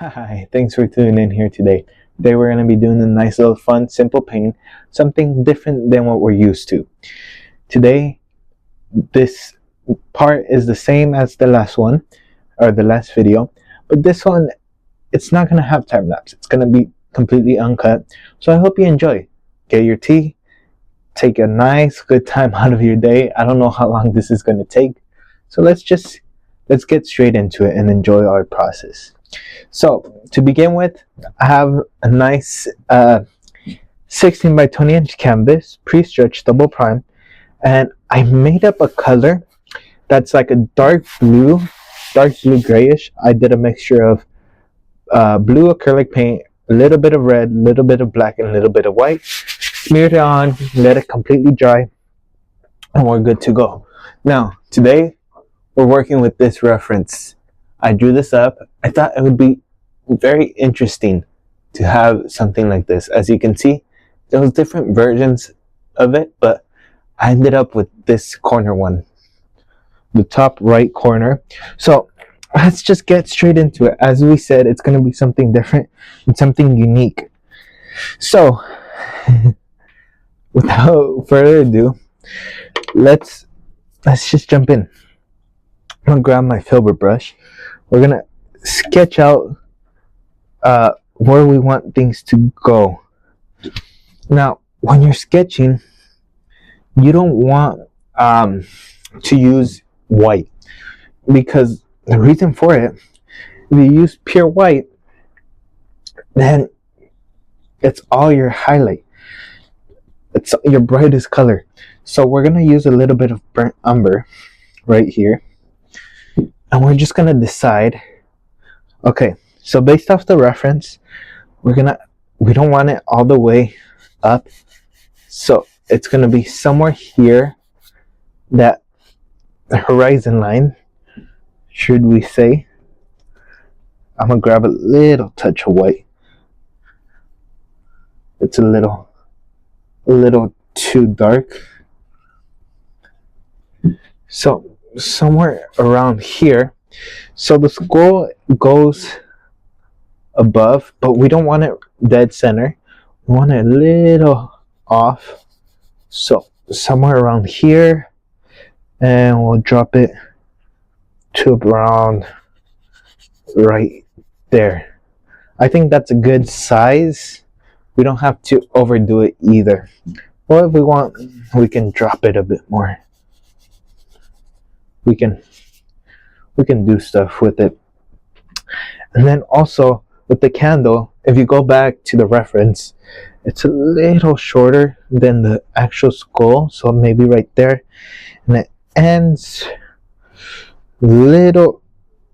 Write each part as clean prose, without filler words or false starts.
Hi, thanks for tuning in here today. Today we're going to be doing a nice little fun, simple paint, something different than what we're used to. Today, this part is the same as the last one, or the last video, but this one, it's not going to have time lapse. It's going to be completely uncut. So I hope you enjoy. Get your tea, take a nice, good time out of your day. I don't know how long this is going to take. So let's get straight into it and enjoy our process. So to begin with, I have a nice 16 by 20 inch canvas, pre-stretched, double prime, and I made up a color that's like a dark blue grayish. I did a mixture of blue acrylic paint, a little bit of red, a little bit of black, and a little bit of white. Smeared it on, let it completely dry, and we're good to go. Now, today, we're working with this reference. I drew this up. I thought it would be very interesting to have something like this. As you can see, there was different versions of it, but I ended up with this corner one, the top right corner. So let's just get straight into it. As we said, it's going to be something different and something unique. So without further ado, let's just jump in. I'm gonna grab my filbert brush. We're gonna sketch out where we want things to go. Now, when you're sketching, you don't want to use white, because the reason for it, if you use pure white, then it's all your highlight. It's your brightest color. So we're gonna use a little bit of burnt umber right here. And we're just gonna decide, okay, so based off the reference, we don't want it all the way up. So it's gonna be somewhere here, that the horizon line, should we say. I'm gonna grab a little touch of white. It's a little too dark. So somewhere around here. So the skull goes above, but we don't want it dead center. We want it a little off. So somewhere around here, and we'll drop it to around right there. I think that's a good size. We don't have to overdo it either. Well, if we want, we can drop it a bit more. We can do stuff with it. And then also with the candle, if you go back to the reference, it's a little shorter than the actual skull, so maybe right there, and it ends little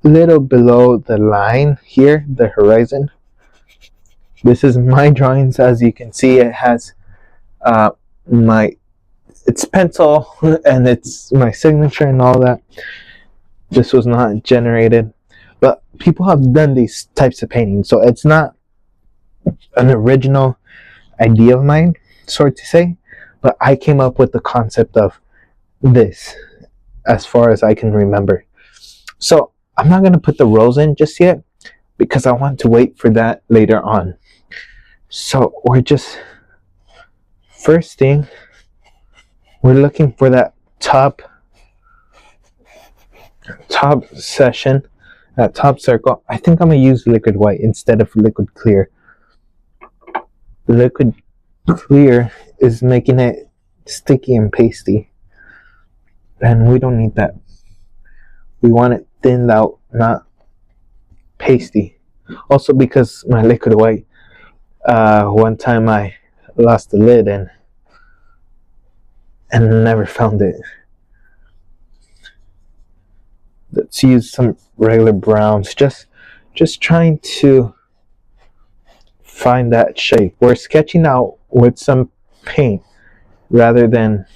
below the line here, the horizon. This is my drawings. As you can see, it has it's pencil and it's my signature and all that. This was not generated, but people have done these types of paintings, so it's not an original idea of mine, sort to say, but I came up with the concept of this as far as I can remember. So I'm not going to put the rose in just yet, because I want to wait for that later on. So we're just, first thing, we're looking for that top section, that top circle. I think I'm gonna use liquid white instead of liquid clear. Liquid clear is making it sticky and pasty, and we don't need that. We want it thinned out, not pasty. Also, because my liquid white, one time I lost the lid and never found it. Let's use some regular browns, just trying to find that shape. We're sketching out with some paint rather than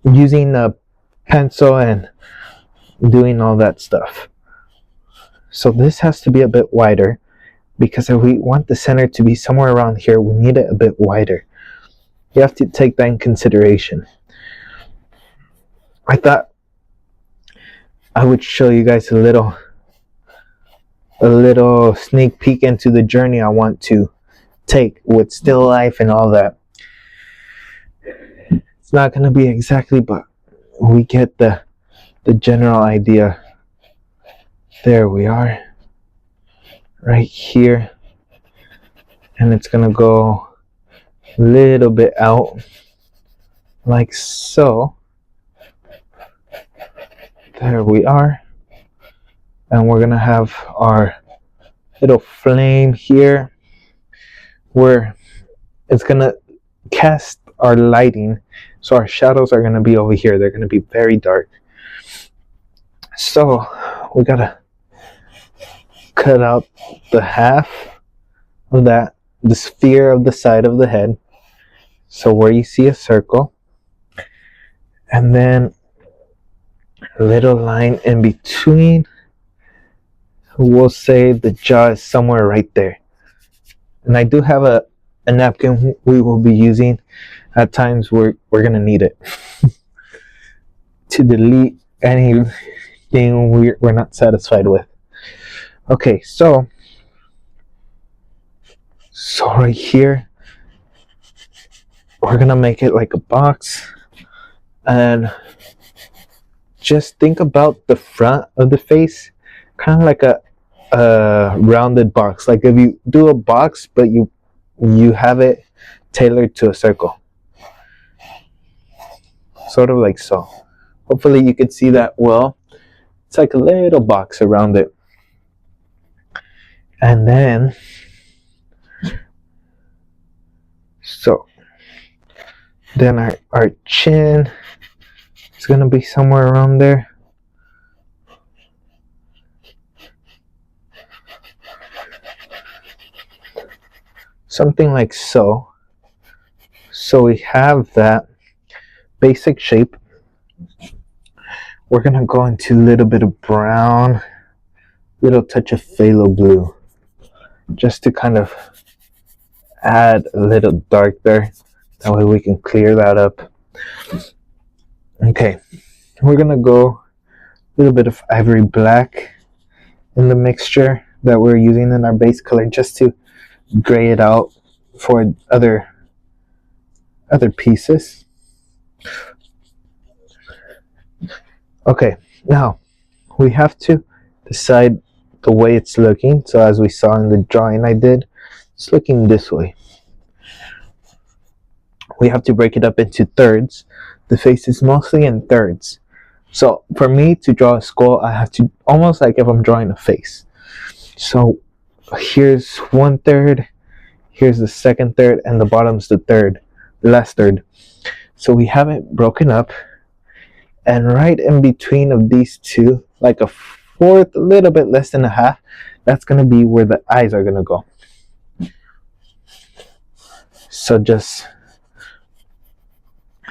using a pencil and doing all that stuff. So this has to be a bit wider, because if we want the center to be somewhere around here, we need it a bit wider. You have to take that in consideration. I thought I would show you guys a little sneak peek into the journey I want to take with still life and all that. It's not going to be exactly, but we get the general idea. There we are, right here, and it's going to go a little bit out like so. There we are, and we're going to have our little flame here where it's going to cast our lighting. So our shadows are going to be over here. They're going to be very dark. So we got to cut out the half of that, the sphere of the side of the head. So where you see a circle, and then a little line in between. We'll say the jaw is somewhere right there. And I do have a napkin we will be using. At times we're gonna need it to delete anything we're not satisfied with. Okay, so right here we're gonna make it like a box, and just think about the front of the face kind of like a rounded box. Like if you do a box but you have it tailored to a circle, sort of like so. Hopefully you could see that well. It's like a little box around it. And then then our chin is going to be somewhere around there. Something like so. So we have that basic shape. We're going to go into a little bit of brown, little touch of phthalo blue, just to kind of add a little dark there. That way we can clear that up. Okay, we're going to go a little bit of ivory black in the mixture that we're using in our base color, just to gray it out for other pieces. Okay, now we have to decide the way it's looking. So as we saw in the drawing I did, it's looking this way. We have to break it up into thirds. The face is mostly in thirds. So for me to draw a skull, I have to, almost like if I'm drawing a face. So here's 1/3, here's the 2nd third, and the bottom's the third, the last third. So we have it broken up, and right in between of these two, like a fourth, a little bit less than a half, that's going to be where the eyes are going to go. So just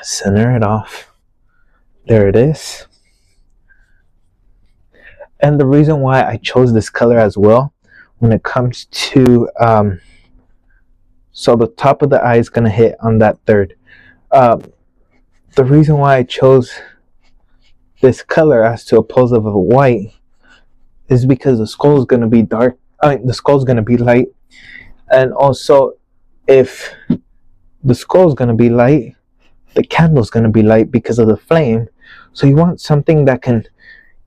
center it off. There it is. And the reason why I chose this color as well, when it comes to so the top of the eye is going to hit on that third. The reason why I chose this color as to opposed of a white is because the skull is going to be dark. The skull is going to be light, and also if the skull is going to be light, the candle is going to be light because of the flame. So you want something that can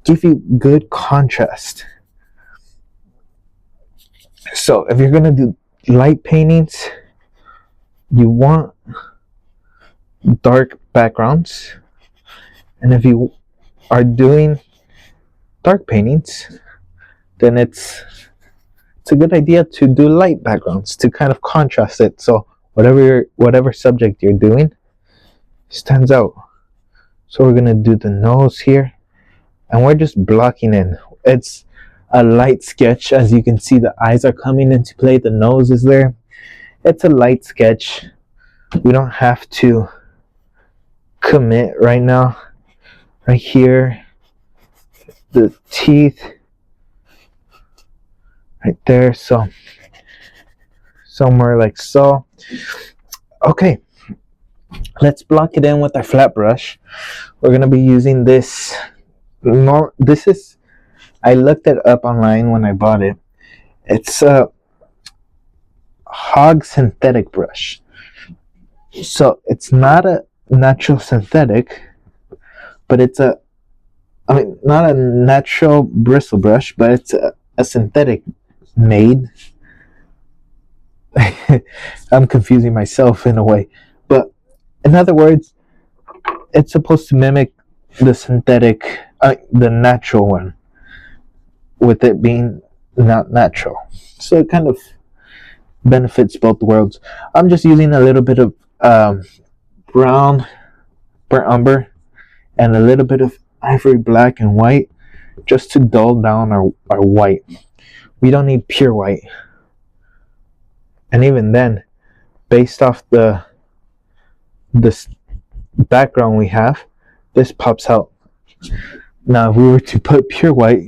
give you good contrast. So if you're going to do light paintings, you want dark backgrounds, and if you are doing dark paintings, then it's a good idea to do light backgrounds to kind of contrast it, so whatever subject you're doing stands out. So we're gonna do the nose here, and we're just blocking in. It's a light sketch. As you can see, the eyes are coming into play, the nose is there. It's a light sketch. We don't have to commit right now. Right here, the teeth right there, so somewhere like so. Okay, let's block it in with our flat brush. We're going to be using this No, this is, I looked it up online when I bought it. It's a Hog synthetic brush. So it's not a natural synthetic, but it's a, I mean, not a natural bristle brush, but it's a synthetic made. I'm confusing myself in a way. But in other words, it's supposed to mimic the synthetic, the natural one, with it being not natural. So it kind of benefits both worlds. I'm just using a little bit of brown, burnt umber, and a little bit of ivory black and white just to dull down our white. We don't need pure white. And even then, based off this background we have, this pops out. Now if we were to put pure white,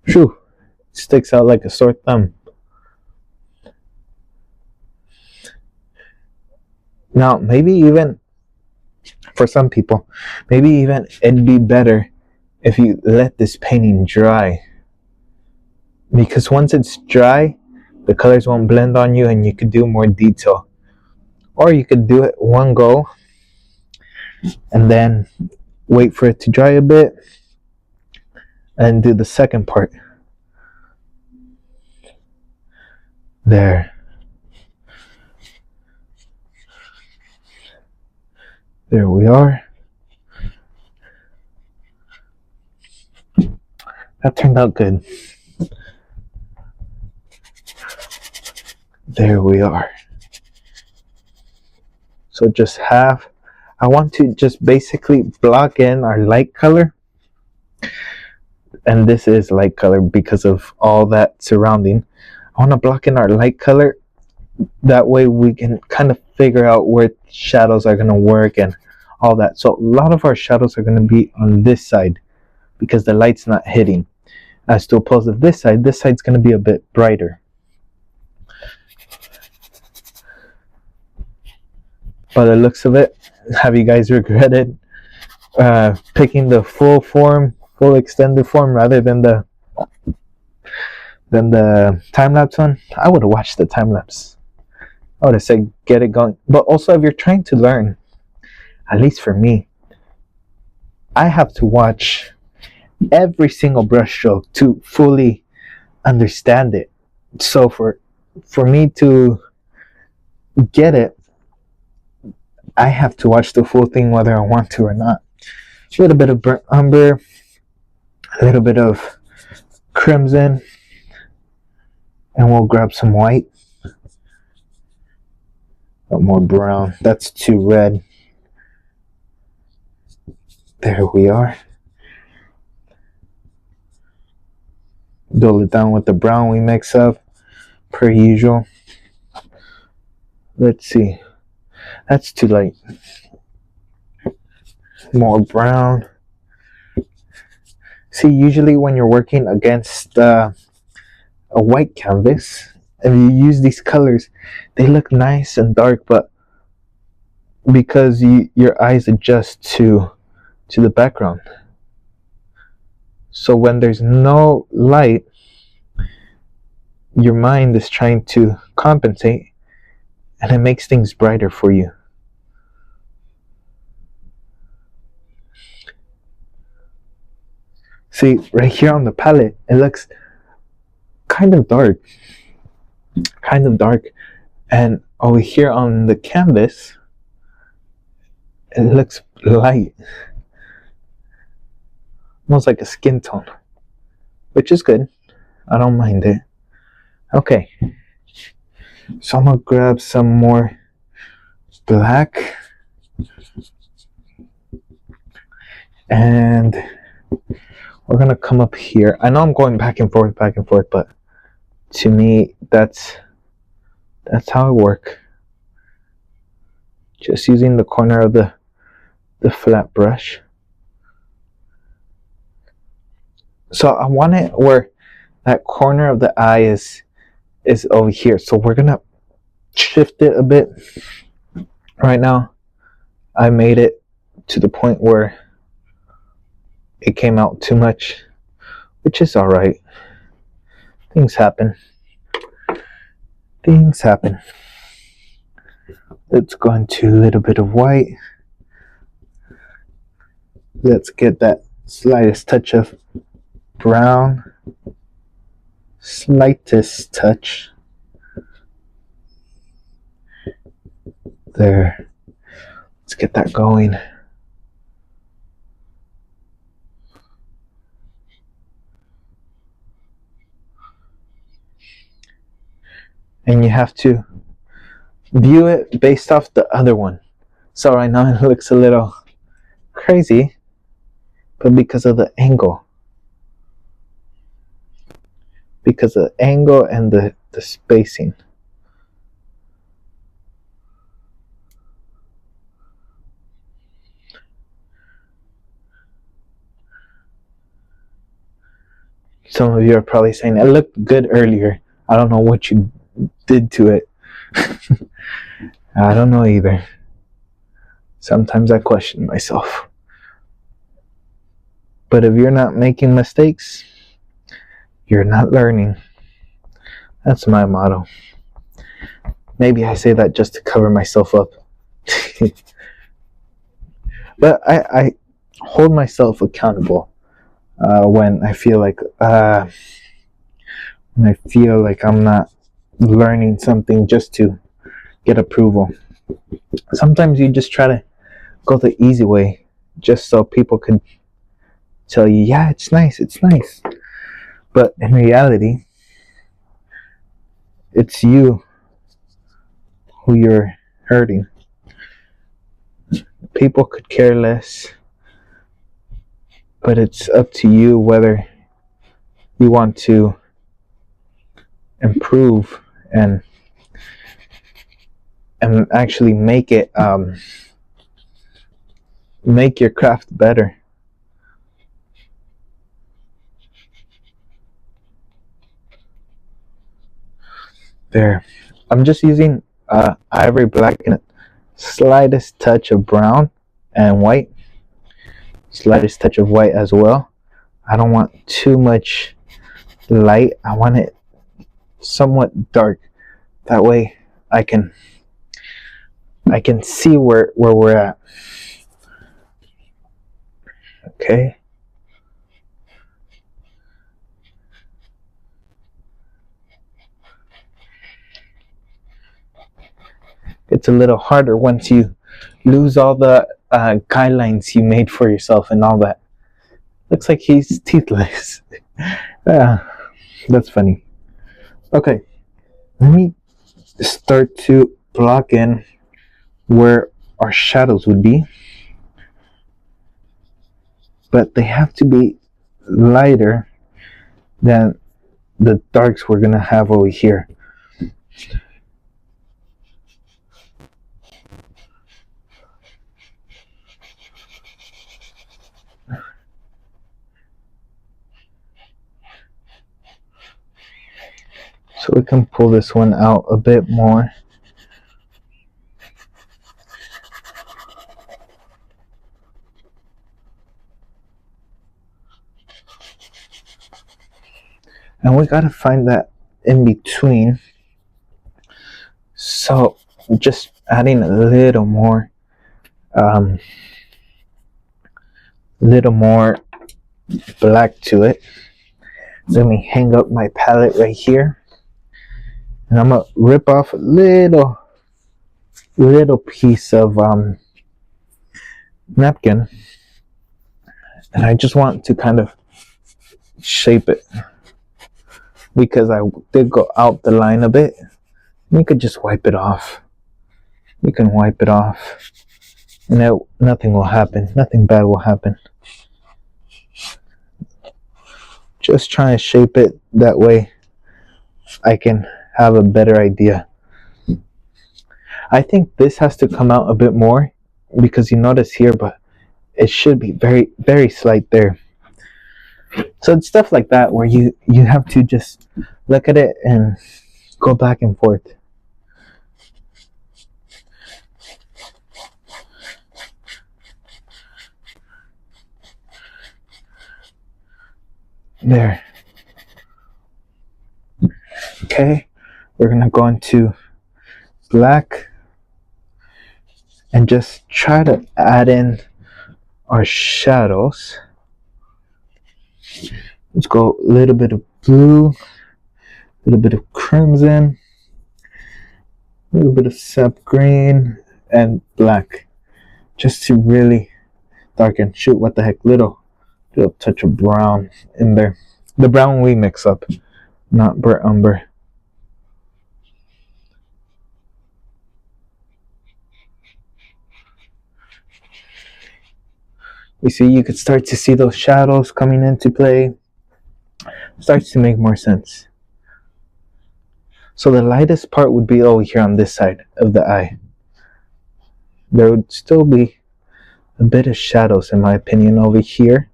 phew, it sticks out like a sore thumb. Now maybe even for some people, maybe even it'd be better if you let this painting dry, because once it's dry, the colors won't blend on you and you could do more detail. Or you could do it one go and then wait for it to dry a bit and do the second part. There. There we are. That turned out good. There we are. So just have, I want to just basically block in our light color. And this is light color because of all that surrounding. I want to block in our light color. That way we can kind of figure out where shadows are going to work and all that. So a lot of our shadows are going to be on this side because the light's not hitting. As to opposed to this side's going to be a bit brighter. By the looks of it, have you guys regretted picking the full extended form rather than the time-lapse one? I would have watched the time-lapse. I would have said get it going. But also if you're trying to learn, at least for me, I have to watch every single brush stroke to fully understand it. So for me to get it, I have to watch the full thing whether I want to or not. A little bit of burnt umber, a little bit of crimson, and we'll grab some white. More brown. That's too red. There we are. Dull it down with the brown we mix up, per usual. Let's see. That's too light. More brown. See, usually when you're working against a white canvas, and you use these colors, they look nice and dark, but because your eyes adjust to the background. So when there's no light, your mind is trying to compensate, and it makes things brighter for you. See, right here on the palette, it looks kind of dark. And over here on the canvas, it looks light. Almost like a skin tone, which is good. I don't mind it. Okay, so I'm gonna grab some more black, and we're gonna come up here. I know I'm going back and forth, but to me, that's how I work. Just using the corner of the flat brush. So I want it where that corner of the eye is over here. So we're gonna shift it a bit. Right now, I made it to the point where it came out too much, which is alright. Things happen. Things happen. Let's go into a little bit of white. Let's get that slightest touch of brown. Slightest touch. There. Let's get that going. And you have to view it based off the other one. So right now it looks a little crazy, but because of the angle. Because of the angle and the spacing. Some of you are probably saying, it looked good earlier. I don't know what you did to it. I don't know either. Sometimes I question myself. But if you're not making mistakes, you're not learning. That's my motto. Maybe I say that just to cover myself up. But I hold myself accountable when I feel like I'm not learning something just to get approval. Sometimes you just try to go the easy way just so people can tell you, yeah, it's nice. But in reality, it's you who you're hurting. People could care less, but it's up to you whether you want to improve and actually make it make your craft better. There, I'm just using ivory black and slightest touch of brown and white, slightest touch of white as well. I don't want too much light. I want it somewhat dark. That way I can see where we're at. Okay. It's a little harder once you lose all the guidelines you made for yourself and all that. Looks like he's teethless. That's funny. Okay, let me start to block in where our shadows would be, but they have to be lighter than the darks we're gonna have over here. So we can pull this one out a bit more. And we gotta find that in between. So just adding a little more black to it. Let me hang up my palette right here. And I'm gonna rip off a little piece of napkin, and I just want to kind of shape it because I did go out the line a bit. You could just wipe it off. You can wipe it off, and nothing will happen. Nothing bad will happen. Just try and shape it that way I can have a better idea. I think this has to come out a bit more because you notice here, but it should be very, very slight there. So it's stuff like that where you have to just look at it and go back and forth. There. Okay, we're gonna go into black and just try to add in our shadows. Let's go a little bit of blue, a little bit of crimson, a little bit of sap green, and black, just to really darken. Shoot, what the heck, little touch of brown in there. The brown we mix up, not burnt umber. You see, you could start to see those shadows coming into play. Starts to make more sense. So the lightest part would be over here on this side of the eye. There would still be a bit of shadows, in my opinion, over here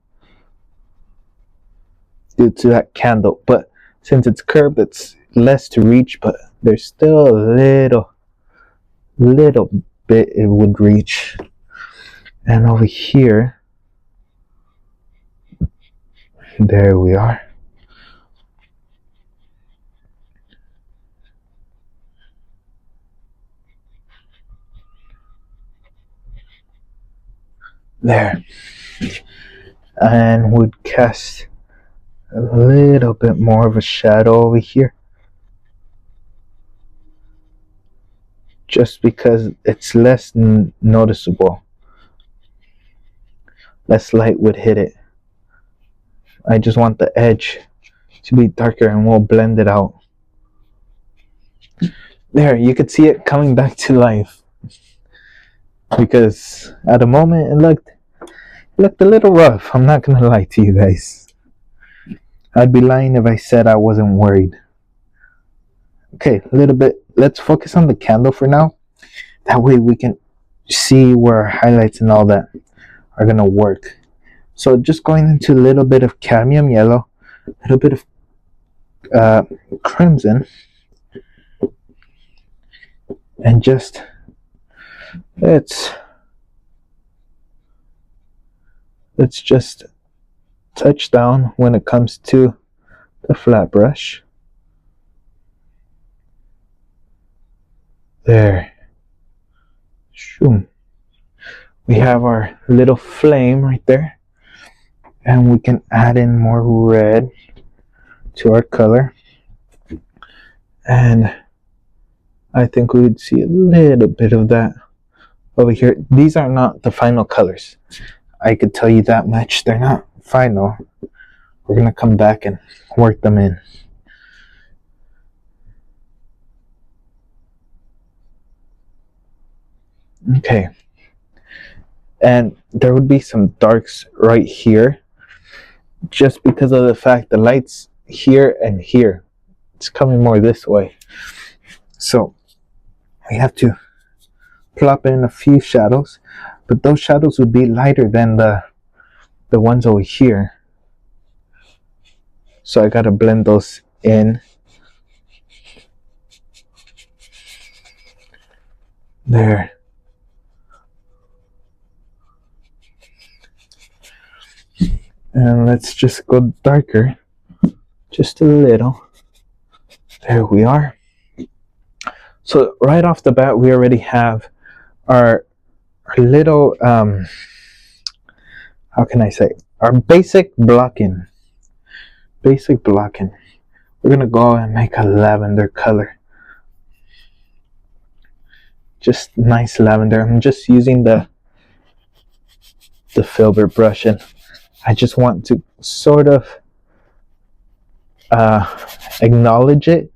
due to that candle. But since it's curved, it's less to reach, but there's still a little bit it would reach. And over here, there we are. There. And would cast a little bit more of a shadow over here. Just because it's less noticeable. Less light would hit it. I just want the edge to be darker and we'll blend it out. There, you could see it coming back to life. Because at the moment it looked a little rough. I'm not gonna lie to you guys. I'd be lying if I said I wasn't worried. Okay, a little bit. Let's focus on the candle for now. That way we can see where highlights and all that are gonna work. So just going into a little bit of cadmium yellow, a little bit of crimson, and just let's just touch down when it comes to the flat brush. There. Shoom. We have our little flame right there. And we can add in more red to our color. And I think we would see a little bit of that over here. These are not the final colors. I could tell you that much. They're not final. We're going to come back and work them in. Okay. And there would be some darks right here. Just because of the fact the light's here and here. It's coming more this way. So we have to plop in a few shadows. But those shadows would be lighter than the ones over here. So I gotta blend those in. There. And let's just go darker. Just a little. There we are. So right off the bat, we already have our little, how can I say, our basic blocking. Basic blocking. We're gonna go and make a lavender color. Just nice lavender. I'm just using the filbert brush, and I just want to sort of acknowledge it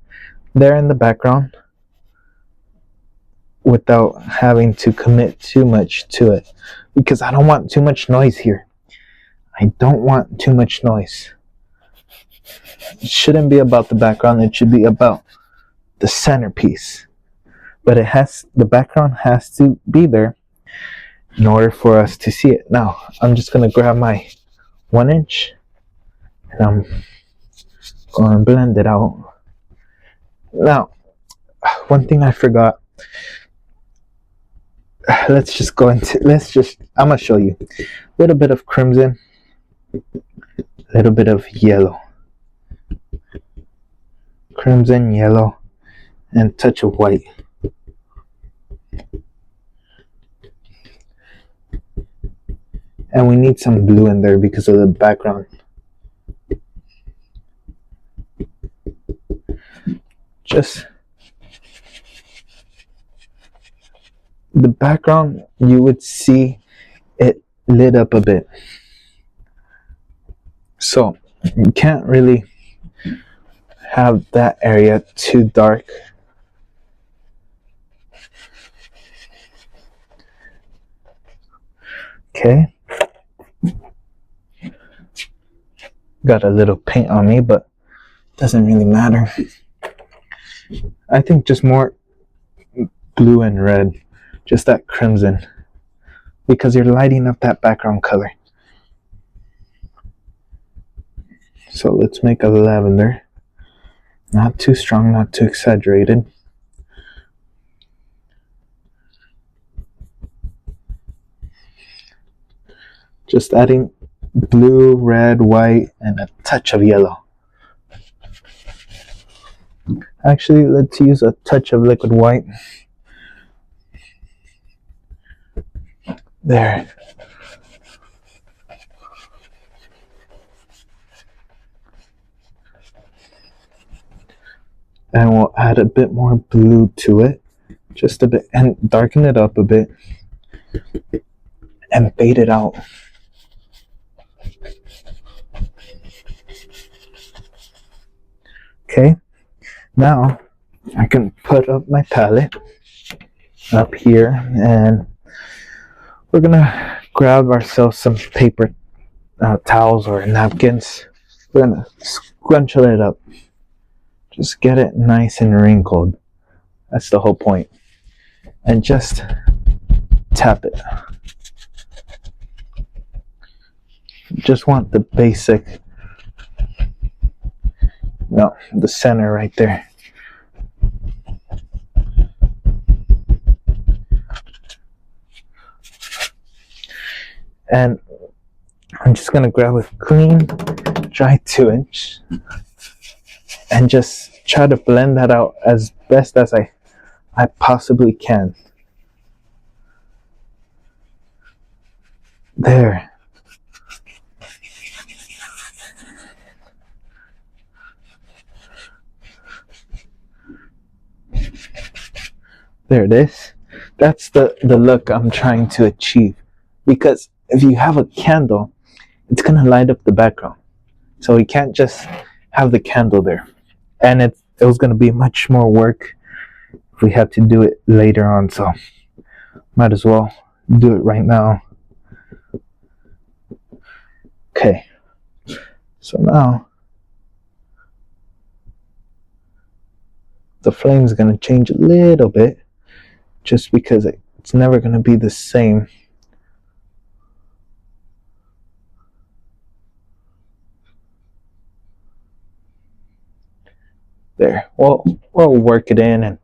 there in the background without having to commit too much to it, because I don't want too much noise here. I don't want too much noise. It shouldn't be about the background. It should be about the centerpiece. But the background has to be there in order for us to see it. Now, I'm just going to grab my 1 inch and I'm going to blend it out. Now, one thing I forgot. I'm going to show you. A little bit of crimson, a little bit of yellow. crimson, yellow, and touch of white. And we need some blue in there because of the background. Just the background, you would see it lit up a bit. So you can't really have that area too dark. Okay. Got a little paint on me, but doesn't really matter. I think just more blue and red, just that crimson, because you're lighting up that background color. So let's make a lavender. Not too strong, not too exaggerated. Just adding blue, red, white, and a touch of yellow. Actually, let's use a touch of liquid white. There. And we'll add a bit more blue to it. Just a bit, and darken it up a bit. And fade it out. Okay. Now, I can put up my palette up here, and we're gonna grab ourselves some paper towels or napkins. We're gonna scrunch it up. Just get it nice and wrinkled. That's the whole point. And just tap it. Just want the basic, no, the center right there. And I'm just gonna grab a clean, dry 2-inch and just try to blend that out as best as I possibly can. There. There it is. That's the look I'm trying to achieve. Because if you have a candle, it's gonna light up the background. So we can't just have the candle there. And it was gonna be much more work if we had to do it later on. So might as well do it right now. Okay. So now the flame's gonna change a little bit, just because it's never gonna be the same. There. Well, we'll work it in and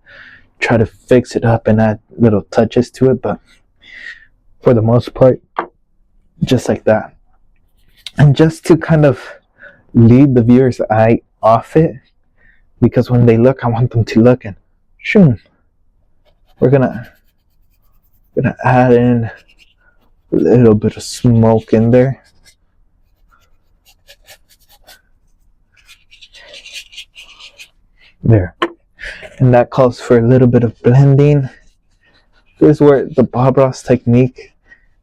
try to fix it up and add little touches to it, but for the most part, just like that. And just to kind of lead the viewer's eye off it, because when they look, I want them to look, and shoom, we're gonna add in a little bit of smoke in there. There. And that calls for a little bit of blending. This is where the Bob Ross technique,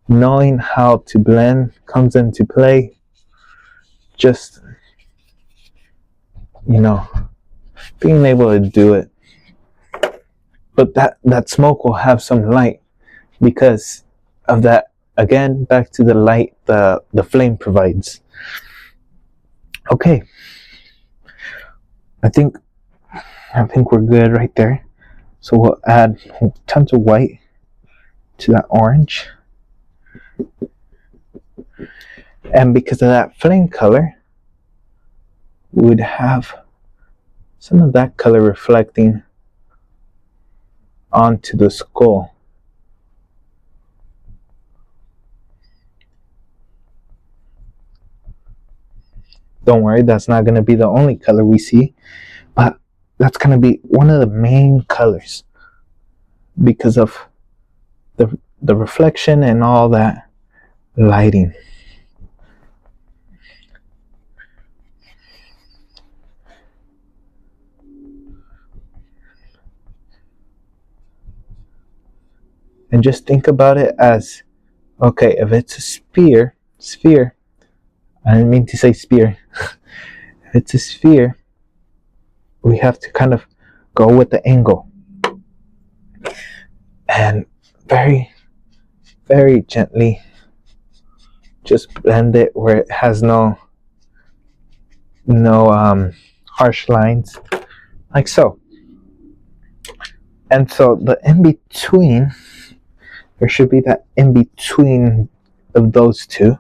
knowing how to blend, comes into play. Just, being able to do it. But that smoke will have some light because of that. Again, back to the light the flame provides. Okay. I think we're good right there. So we'll add tons of white to that orange. And because of that flame color, we would have some of that color reflecting onto the skull. Don't worry, that's not going to be the only color we see, but that's going to be one of the main colors because of the reflection and all that lighting. And just think about it as, okay, if it's a sphere, I didn't mean to say spear. If it's a sphere, we have to kind of go with the angle and very, very gently just blend it where it has no harsh lines, like so. And so the in between, there should be that in between of those two.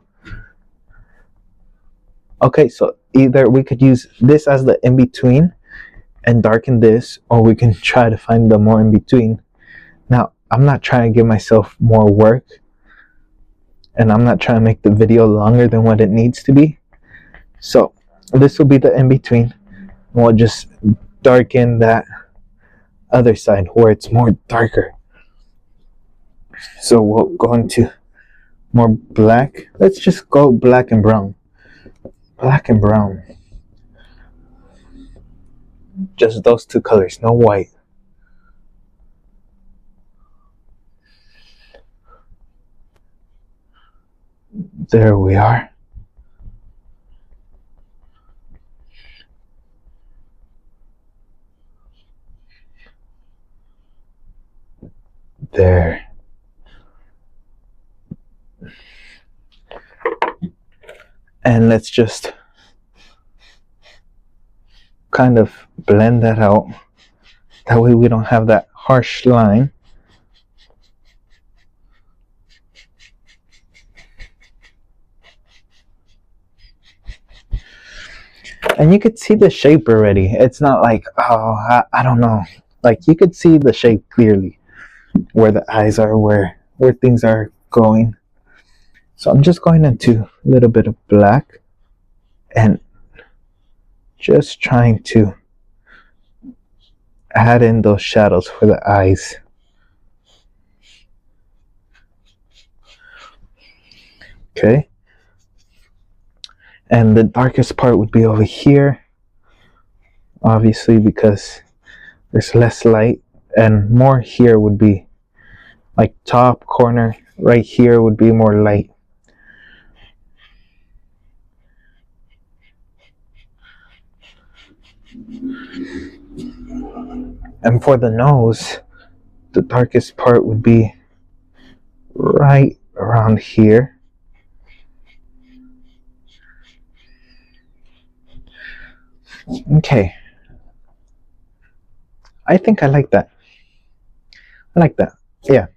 Okay, so either we could use this as the in between and darken this, or we can try to find the more in between. Now, I'm not trying to give myself more work, and I'm not trying to make the video longer than what it needs to be. So this will be the in between. We'll just darken that other side where it's more darker. So we'll go into more black. Let's just go black and brown. Black and brown. Just those two colors, no white. There we are. There. And let's just kind of blend that out. That way we don't have that harsh line. And you could see the shape already. It's not like, oh, I don't know. Like, you could see the shape clearly, where the eyes are, where things are going. So I'm just going into a little bit of black and just trying to add in those shadows for the eyes. Okay. And the darkest part would be over here, obviously, because there's less light, and more here would be like top corner right here would be more light. And for the nose, the darkest part would be right around here. Okay. I think I like that. I like that. Yeah.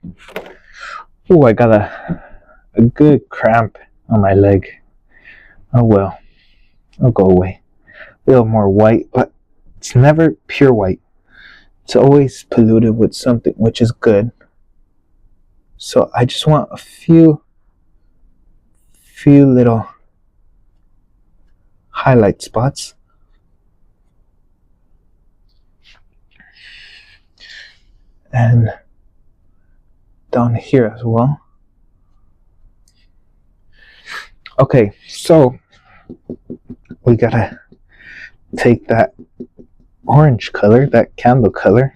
Oh, I got a good cramp on my leg. Oh well. It'll go away. A little more white, but it's never pure white. It's always polluted with something, which is good. So I just want a few little highlight spots. And down here as well. Okay, so we gotta take that orange color, that candle color,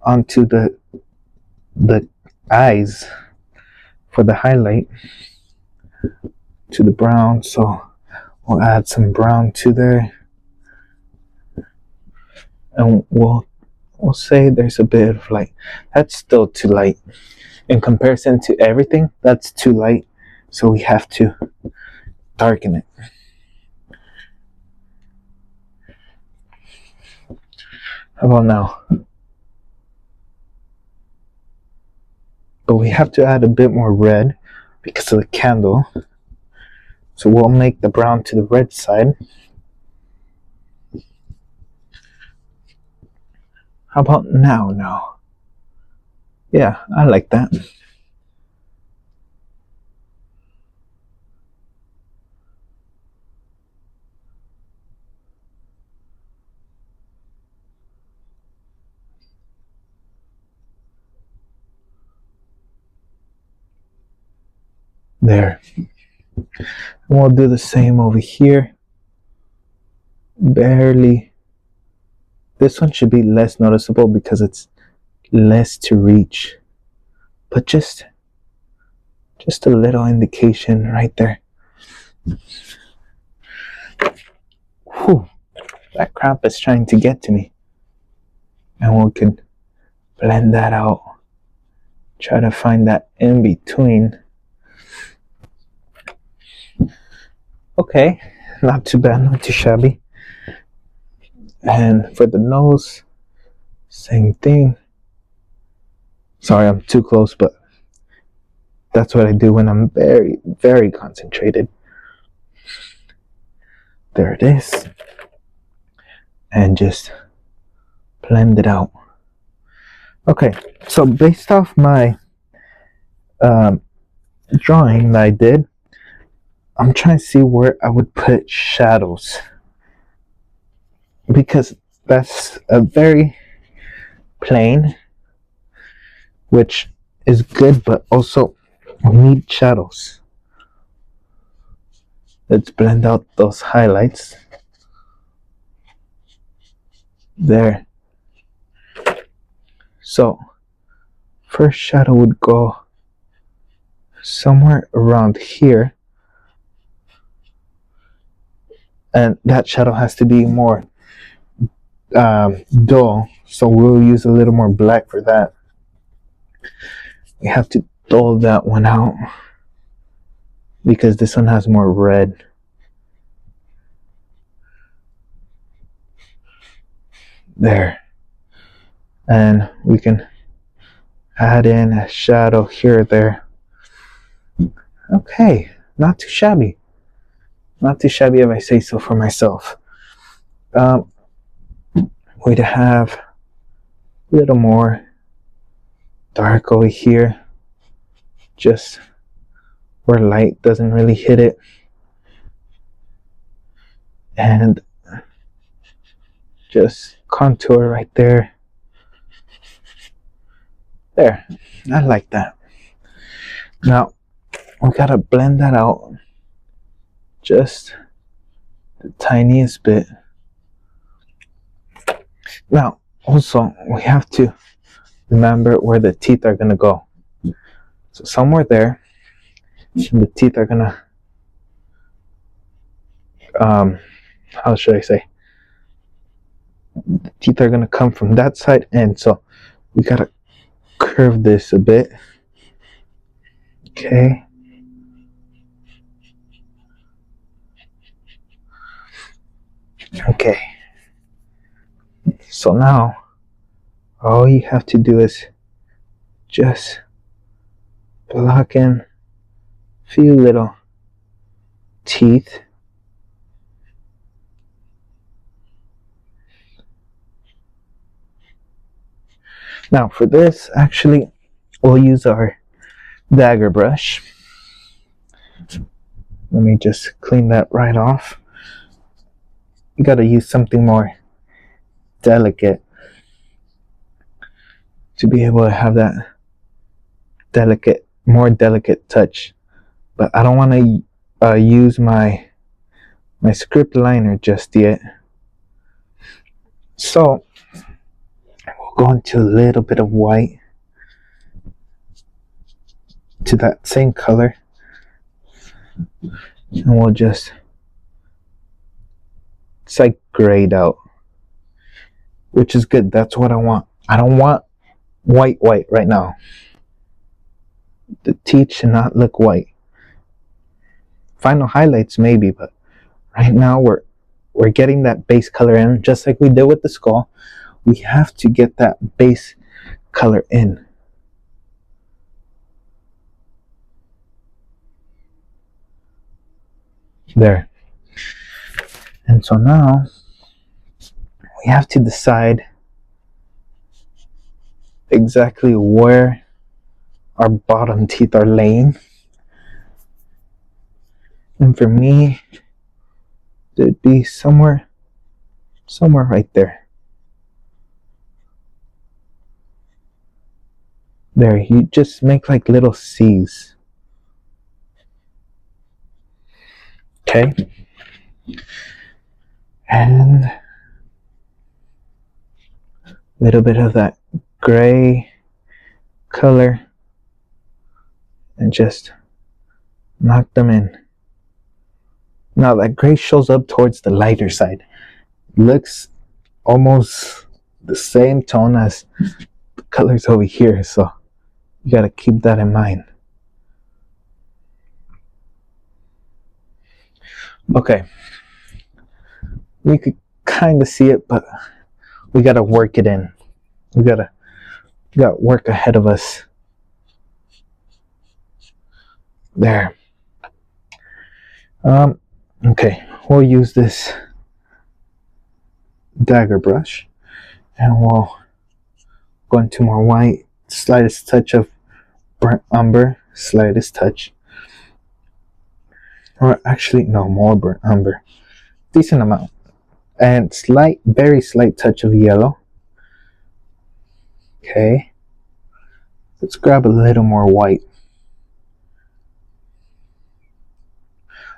onto the eyes for the highlight, to the brown. So we'll add some brown to there, and we'll say there's a bit of light. That's still too light in comparison to everything. That's too light, so we have to darken it. How about now? But we have to add a bit more red because of the candle. So we'll make the brown to the red side. How about now? Yeah, I like that. There. And we'll do the same over here. Barely. This one should be less noticeable because it's less to reach. But just a little indication right there. Whew. That crap is trying to get to me. And we can blend that out. Try to find that in between. Okay, not too bad, not too shabby. And for the nose, same thing. Sorry, I'm too close, but that's what I do when I'm very, very concentrated. There it is. And just blend it out. Okay, so based off my drawing that I did, I'm trying to see where I would put shadows, because that's a very plain, which is good, but also we need shadows. Let's blend out those highlights. There. So first shadow would go somewhere around here, and that shadow has to be more dull, so we'll use a little more black for that. We have to dull that one out because this one has more red. There. And we can add in a shadow here or there. Okay, not too shabby. Not too shabby if I say so for myself. We'd have a little more dark over here, just where light doesn't really hit it. And just contour right there. There, I like that. Now, we gotta blend that out just the tiniest bit. Now, also, we have to remember where the teeth are gonna go. So somewhere there, the teeth are gonna, how should I say? The teeth are gonna come from that side in, so we gotta curve this a bit. Okay. Okay. So now, all you have to do is just block in a few little teeth. Now for this, actually, we'll use our dagger brush. Let me just clean that right off. You gotta use something more delicate to be able to have that more delicate touch. But I don't want to use my script liner just yet. So we'll go into a little bit of white to that same color, and we'll just, it's like grayed out, which is good. That's what I want. I don't want white right now. The teeth should not look white. Final highlights maybe, but right now we're getting that base color in, just like we did with the skull. We have to get that base color in. There. And so now we have to decide exactly where our bottom teeth are laying. And for me, it'd be somewhere right there. There, you just make like little C's. Okay. And a little bit of that gray color and just knock them in. Now that gray shows up towards the lighter side. Looks almost the same tone as the colors over here, so you gotta keep that in mind. Okay, we could kind of see it, but we gotta work it in. We got work ahead of us. There. Okay, we'll use this dagger brush and we'll go into more white, slightest touch of burnt umber, slightest touch, or actually no, more burnt umber, decent amount, and slight, very slight touch of yellow. Okay, let's grab a little more white.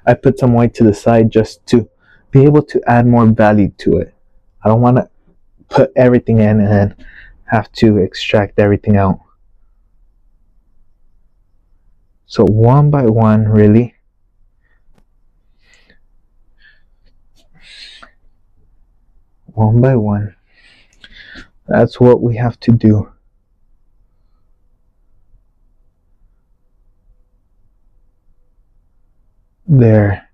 I put some white to the side just to be able to add more value to it. I don't want to put everything in and then have to extract everything out. So one by one, really. One by one. That's what we have to do. There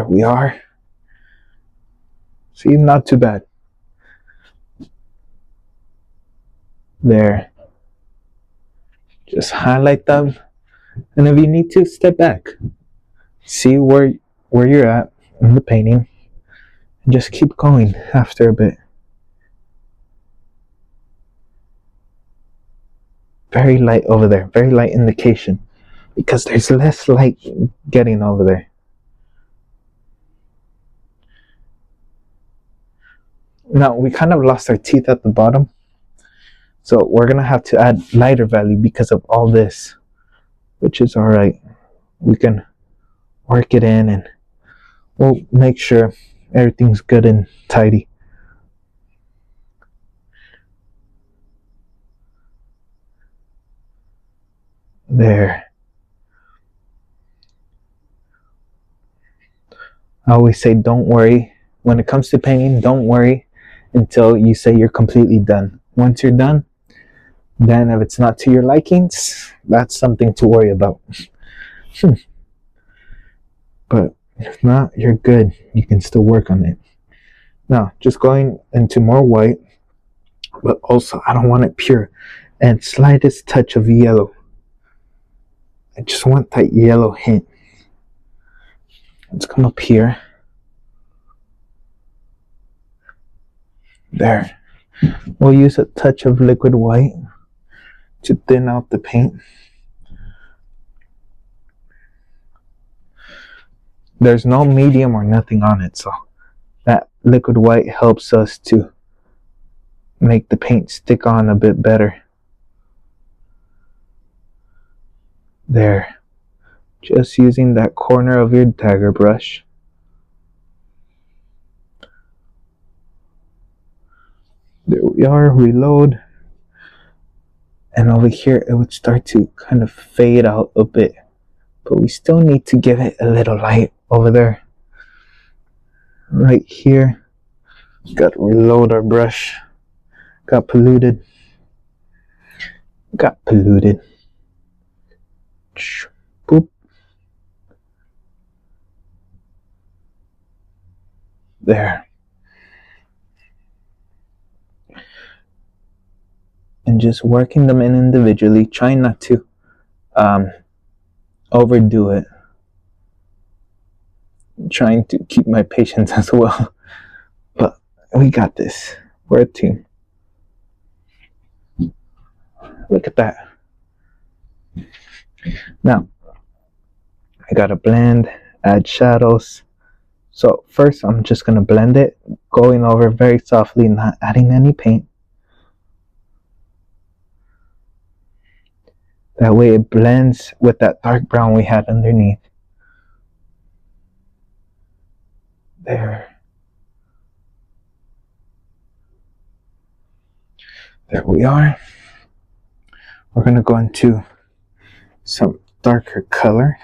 we are. See, not too bad. There. Just highlight them, and if you need to, step back. See where you're at in the painting, and just keep going after a bit. Very light over there, very light indication, because there's less light getting over there. Now we kind of lost our teeth at the bottom, so we're gonna have to add lighter value because of all this, which is alright. We can work it in and we'll make sure everything's good and tidy. There. I always say don't worry. When it comes to painting, don't worry until you say you're completely done. Once you're done, then if it's not to your likings, that's something to worry about. But if not, you're good. You can still work on it. Now, just going into more white, but also I don't want it pure. And slightest touch of yellow. I just want that yellow hint. Let's come up here. There. We'll use a touch of liquid white to thin out the paint. There's no medium or nothing on it, so that liquid white helps us to make the paint stick on a bit better. There. Just using that corner of your dagger brush. There we are, reload. And over here it would start to kind of fade out a bit. But we still need to give it a little light over there. Right here. Got to reload our brush. Got polluted. Boop. There. And just working them in individually, trying not to overdo it. Trying to keep my patience as well. But we got this. We're a team. Look at that. Now, I gotta blend, add shadows. So first I'm just gonna blend it, going over very softly, not adding any paint. That way it blends with that dark brown we had underneath. There. There we are. We're going to go into some darker color.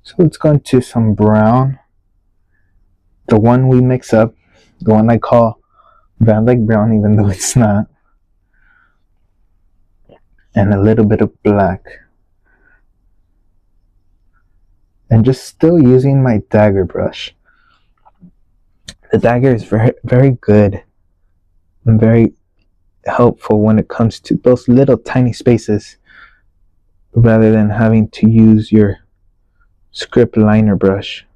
So let's go into some brown. The one we mix up, the one I call Van Dyke Brown, even though it's not. And a little bit of black. And just still using my dagger brush. The dagger is very, very good and very helpful when it comes to those little tiny spaces, rather than having to use your script liner brush,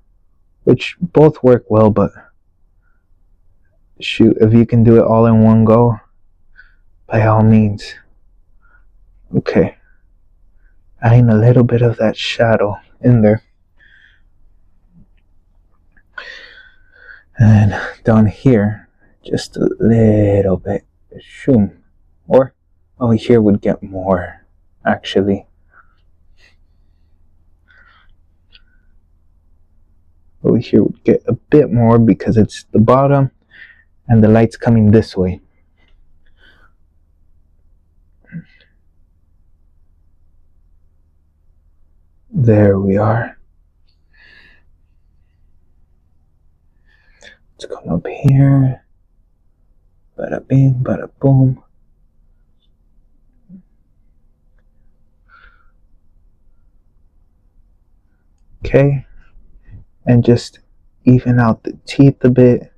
which both work well, but shoot, if you can do it all in one go, by all means. Okay, adding a little bit of that shadow in there. And down here, just a little bit. Shoom. Or over here would get more, actually. Over here would get a bit more because it's the bottom and the light's coming this way. There we are. Let's come up here. Bada bing, bada boom. Okay. And just even out the teeth a bit.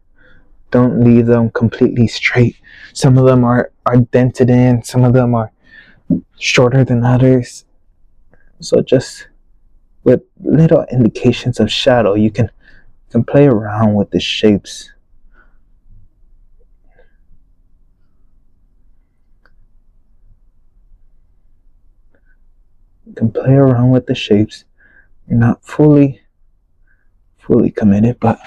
Don't leave them completely straight. Some of them are dented in. Some of them are shorter than others. So just with little indications of shadow, you can play around with the shapes. You can play around with the shapes. You're not fully committed, but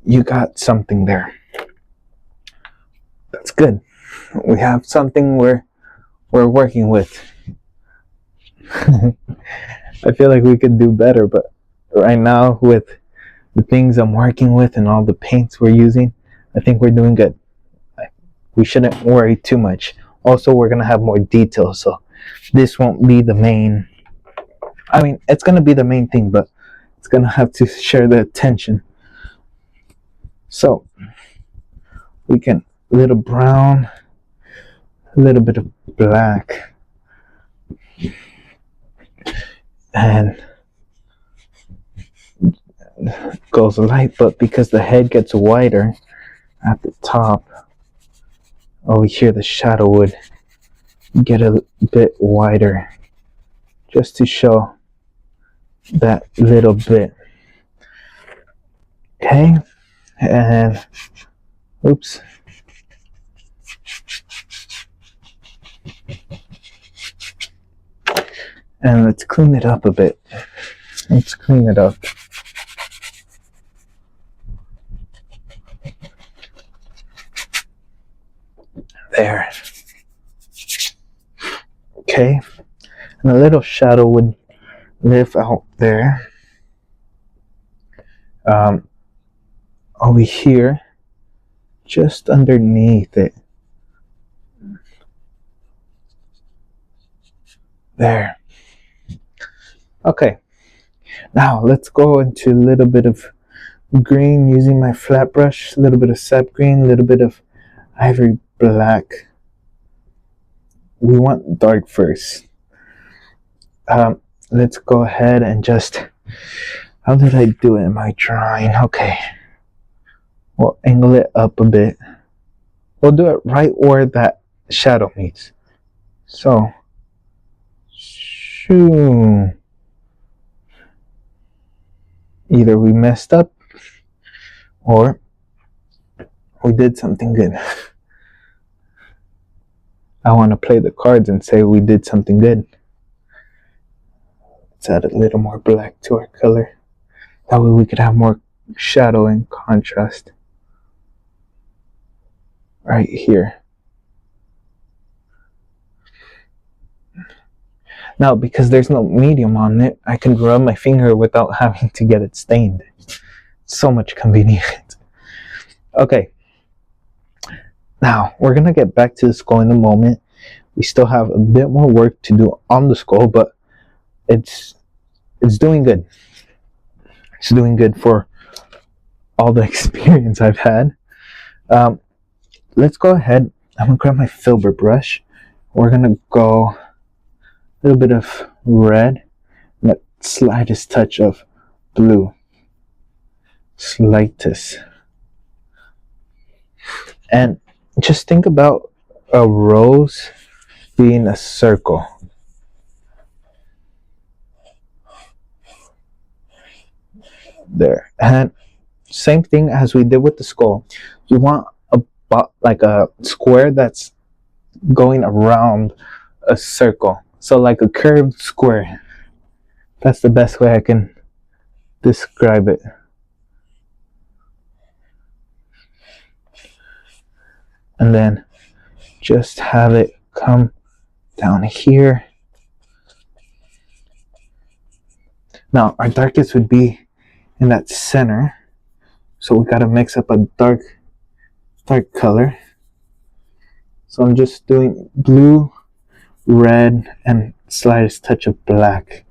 you got something there. That's good. We have something we're working with. I feel like we could do better, but right now with the things I'm working with and all the paints we're using, I think we're doing good. We shouldn't worry too much. Also, we're gonna have more details, so this won't be the main. I mean, it's gonna be the main thing, but it's gonna have to share the attention. So we can a little brown, a little bit of black, and goes light, but because the head gets wider at the top, over here the shadow would get a bit wider, just to show that little bit. Okay, and oops. And let's clean it up a bit. Let's clean it up. There. Okay. And a little shadow would live out there. Over here, just underneath it. There. Okay. Now let's go into a little bit of green using my flat brush, a little bit of sap green, a little bit of ivory black. We want dark first. Let's go ahead and just, how did I do it in my drawing? Okay, we'll angle it up a bit. We'll do it right where that shadow meets. So, shoo. Either we messed up or we did something good. I want to play the cards and say we did something good. Let's add a little more black to our color. That way we could have more shadow and contrast. Right here. Now, because there's no medium on it, I can rub my finger without having to get it stained. So much convenient. Okay, now we're gonna get back to the skull in a moment. We still have a bit more work to do on the skull, but it's doing good. It's doing good for all the experience I've had. Let's go ahead. I'm gonna grab my filbert brush. We're gonna go a little bit of red, and that slightest touch of blue. Slightest. And just think about a rose being a circle. There. And same thing as we did with the skull. You want like a square that's going around a circle. So like a curved square. That's the best way I can describe it. And then just have it come down here. Now our darkest would be in that center, so we gotta mix up a dark color. So I'm just doing blue, red, and slightest touch of black,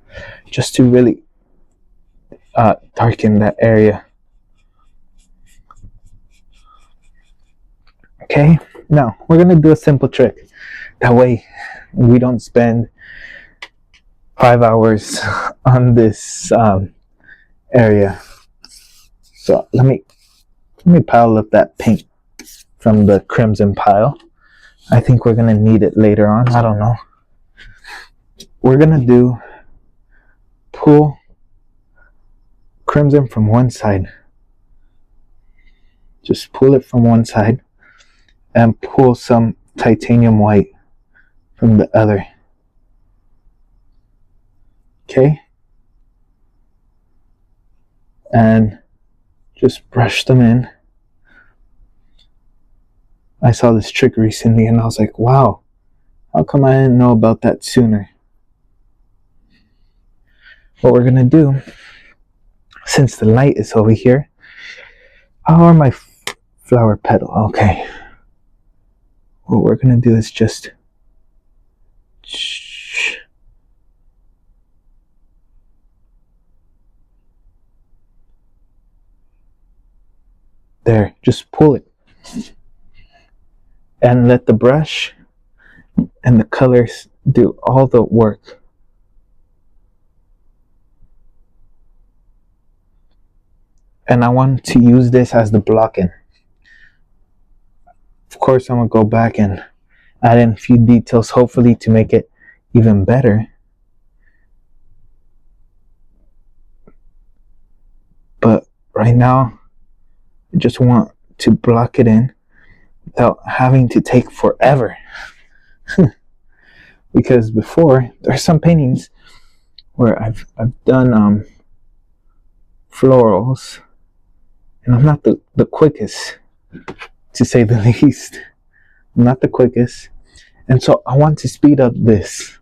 just to really darken that area. Okay, now we're gonna do a simple trick. That way we don't spend 5 hours on this area. So let me pile up that paint from the crimson pile. I think we're gonna need it later on. I don't know. We're gonna pull crimson from one side. Just pull it from one side and pull some titanium white from the other. Okay? And just brush them in. I saw this trick recently and I was like, wow, how come I didn't know about that sooner? What we're gonna do, since the light is over here, oh, my flower petal, okay. What we're gonna do is just there, just pull it and let the brush and the colors do all the work. And I want to use this as the blocking. Of course, I'm gonna go back and add in a few details, hopefully to make it even better. But right now, I just want to block it in without having to take forever. Because before, there are some paintings where I've done florals, and I'm not the quickest, to say the least. I'm not the quickest. And so I want to speed up this,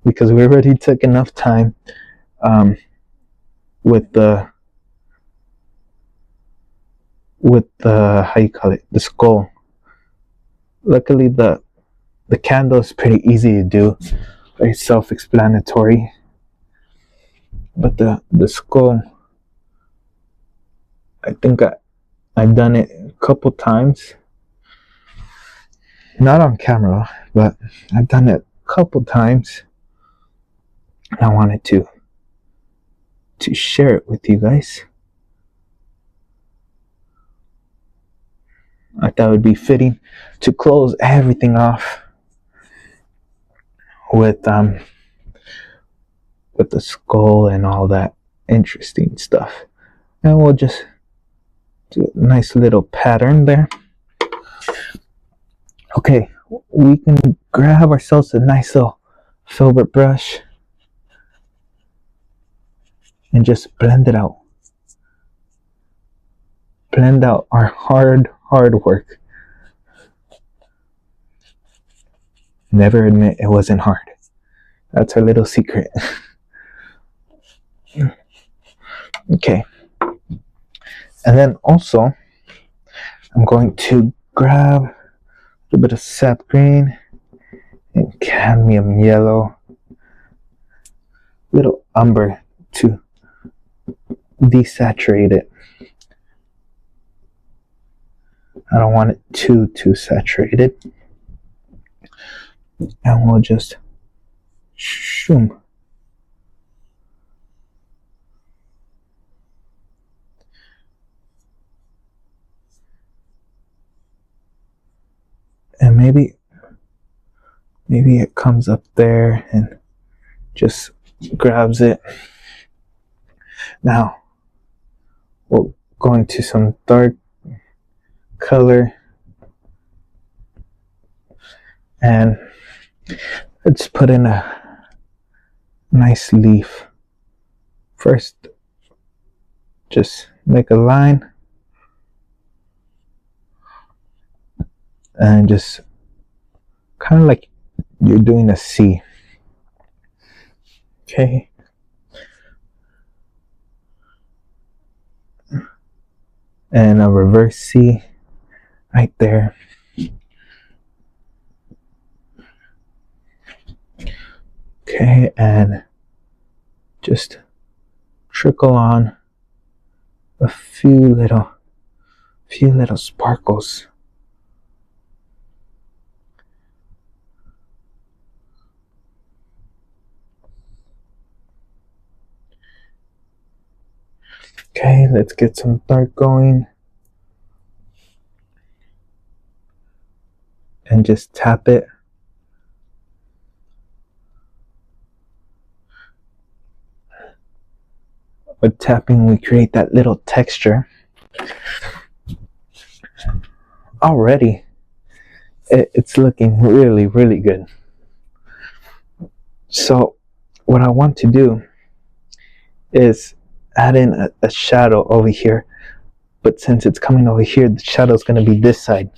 because we already took enough time with the how you call it, the skull. Luckily the candle is pretty easy to do, very self-explanatory. But the skull, I think I've done it a couple times, not on camera, but I've done it a couple times, and I wanted to share it with you guys. I thought it would be fitting to close everything off with the skull and all that interesting stuff. And we'll just do a nice little pattern there. Okay, we can grab ourselves a nice little filbert brush and just blend it out. Blend out our hard work. Never admit it wasn't hard. That's our little secret. Okay. And then also, I'm going to grab a little bit of sap green and cadmium yellow, little umber to desaturate it. I don't want it too saturated. And we'll just shoom. And maybe it comes up there and just grabs it. Now we'll go into some dark color and let's put in a nice leaf. First, just make a line and just kind of like you're doing a C. Okay. And a reverse C right there. Okay, and just trickle on a few little sparkles. Okay, let's get some dark going. And just tap it. With tapping, we create that little texture. Already, it's looking really, really good. So, what I want to do is add in a shadow over here. But since it's coming over here, the shadow is going to be this side.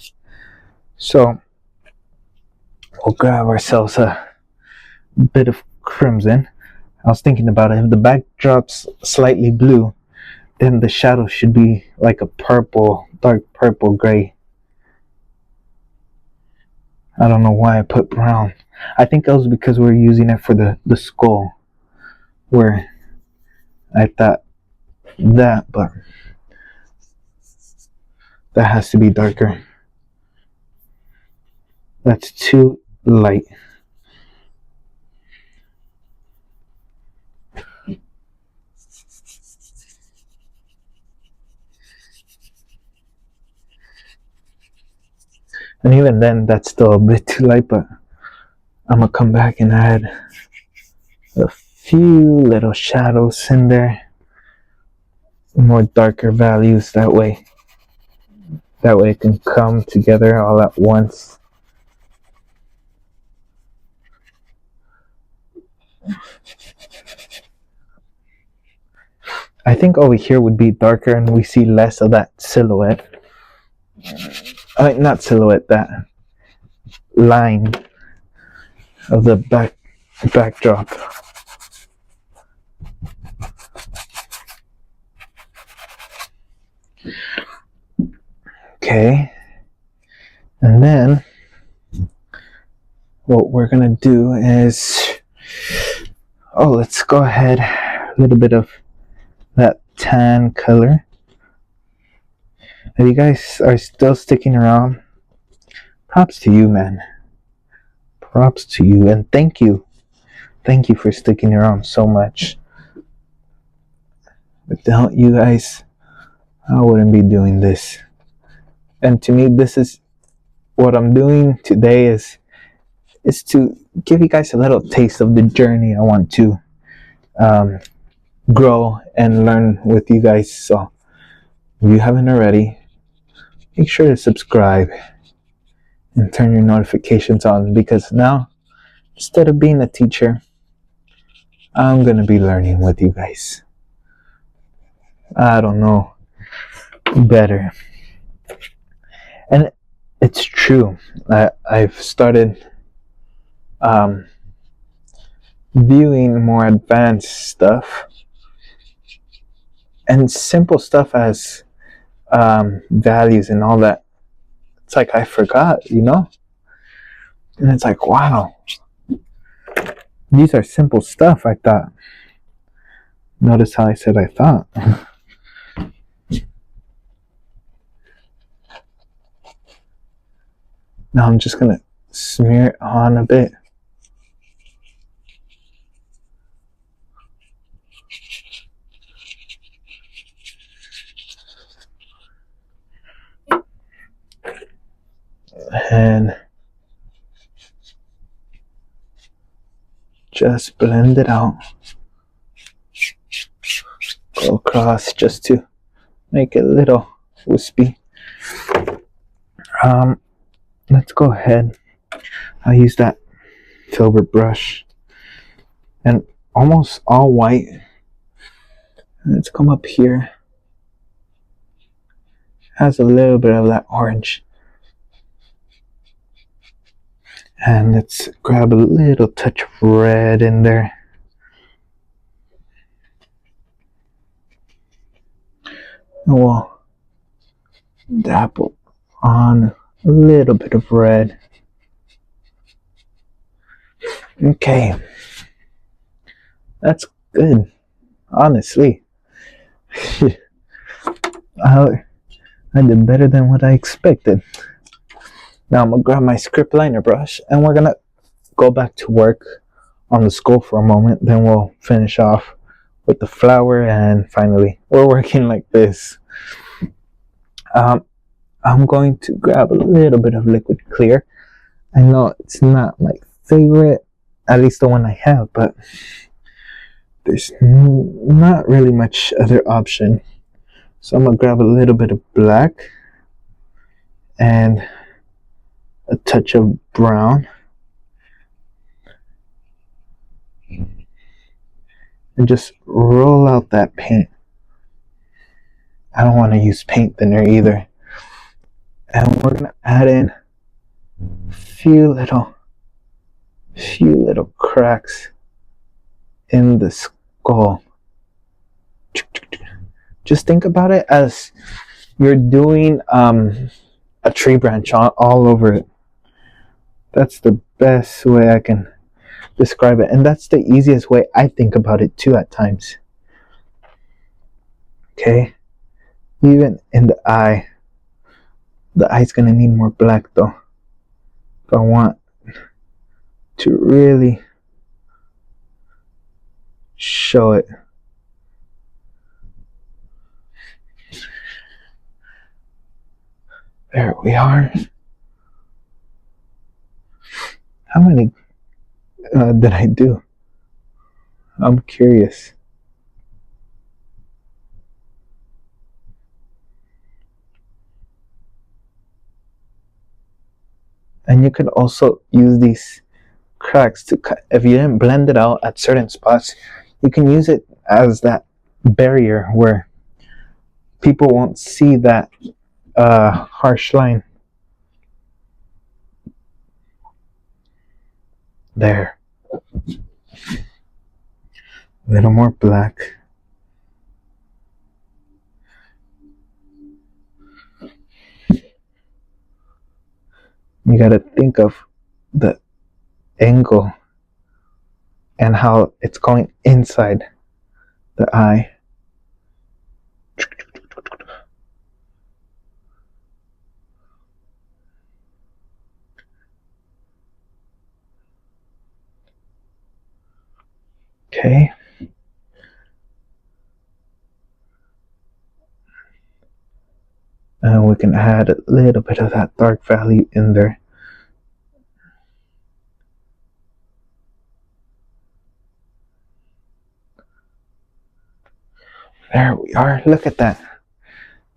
So, we'll grab ourselves a bit of crimson. I was thinking about it. If the backdrop's slightly blue, then the shadow should be like a purple, dark purple gray. I don't know why I put brown. I think that was because we're using it for the skull. Where I thought that, but that has to be darker. That's too light. And even then, that's still a bit too light, but I'm gonna come back and add a few little shadows in there. More darker values that way. That way it can come together all at once. I think over here would be darker and we see less of that silhouette. Not silhouette, that line of the backdrop. Okay, and then what we're gonna do is, let's go ahead, a little bit of that tan color. If you guys are still sticking around, props to you, man. Props to you, and thank you for sticking around so much. Without you guys, I wouldn't be doing this. And to me, this is what I'm doing today is to give you guys a little taste of the journey I want to grow and learn with you guys. So if you haven't already, make sure to subscribe and turn your notifications on, because now, instead of being a teacher, I'm gonna be learning with you guys. I don't know better. And it's true. I've started viewing more advanced stuff and simple stuff as values and all that. It's like I forgot, you know? And it's like, wow, these are simple stuff, I thought. Notice how I said I thought. Now I'm just gonna smear it on a bit. And just blend it out. Go across just to make it a little wispy. Let's go ahead. I'll use that filbert brush and almost all white. Let's come up here. Has a little bit of that orange. And let's grab a little touch of red in there. And we'll dabble on a little bit of red. Okay. That's good, honestly. I did better than what I expected. Now I'm gonna grab my script liner brush and we're gonna go back to work on the skull for a moment. Then we'll finish off with the flower, and finally we're working like this. I'm going to grab a little bit of liquid clear. I know it's not my favorite, at least the one I have, but there's not really much other option. So I'm gonna grab a little bit of black and a touch of brown, and just roll out that paint. I don't want to use paint thinner either. And we're gonna add in a few little cracks in the skull. Just think about it as you're doing a tree branch all over it. That's the best way I can describe it, and that's the easiest way I think about it too at times. Okay, even in the eye's gonna need more black though if I want to really show it. There we are. How many did I do? I'm curious. And you could also use these cracks to cut. If you didn't blend it out at certain spots, you can use it as that barrier where people won't see that harsh line. There. A little more black. You gotta think of the angle and how it's going inside the eye. Okay. And we can add a little bit of that dark value in there. There we are. Look at that.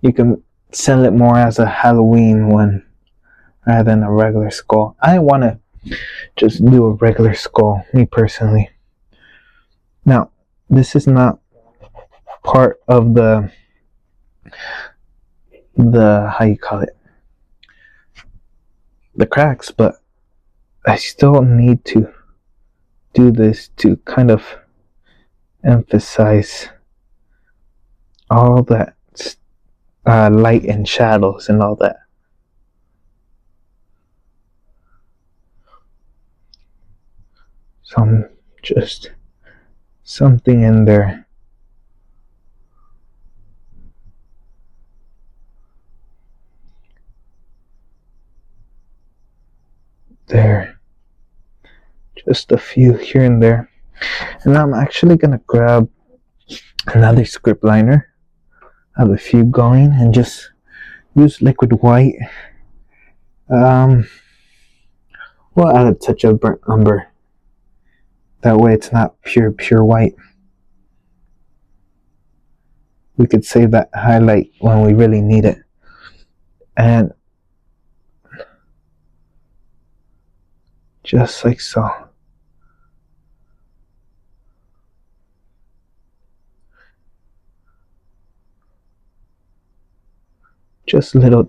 You can sell it more as a Halloween one rather than a regular skull. I want to just do a regular skull, me personally. Now, this is not part of the how you call it, the cracks, but I still need to do this to kind of emphasize all that light and shadows and all that. Just something in there. There. Just a few here and there. And I'm actually gonna grab another script liner. I have a few going and just use liquid white. We'll add a touch of burnt umber. That way it's not pure white. We could save that highlight when we really need it. And just like so. Just little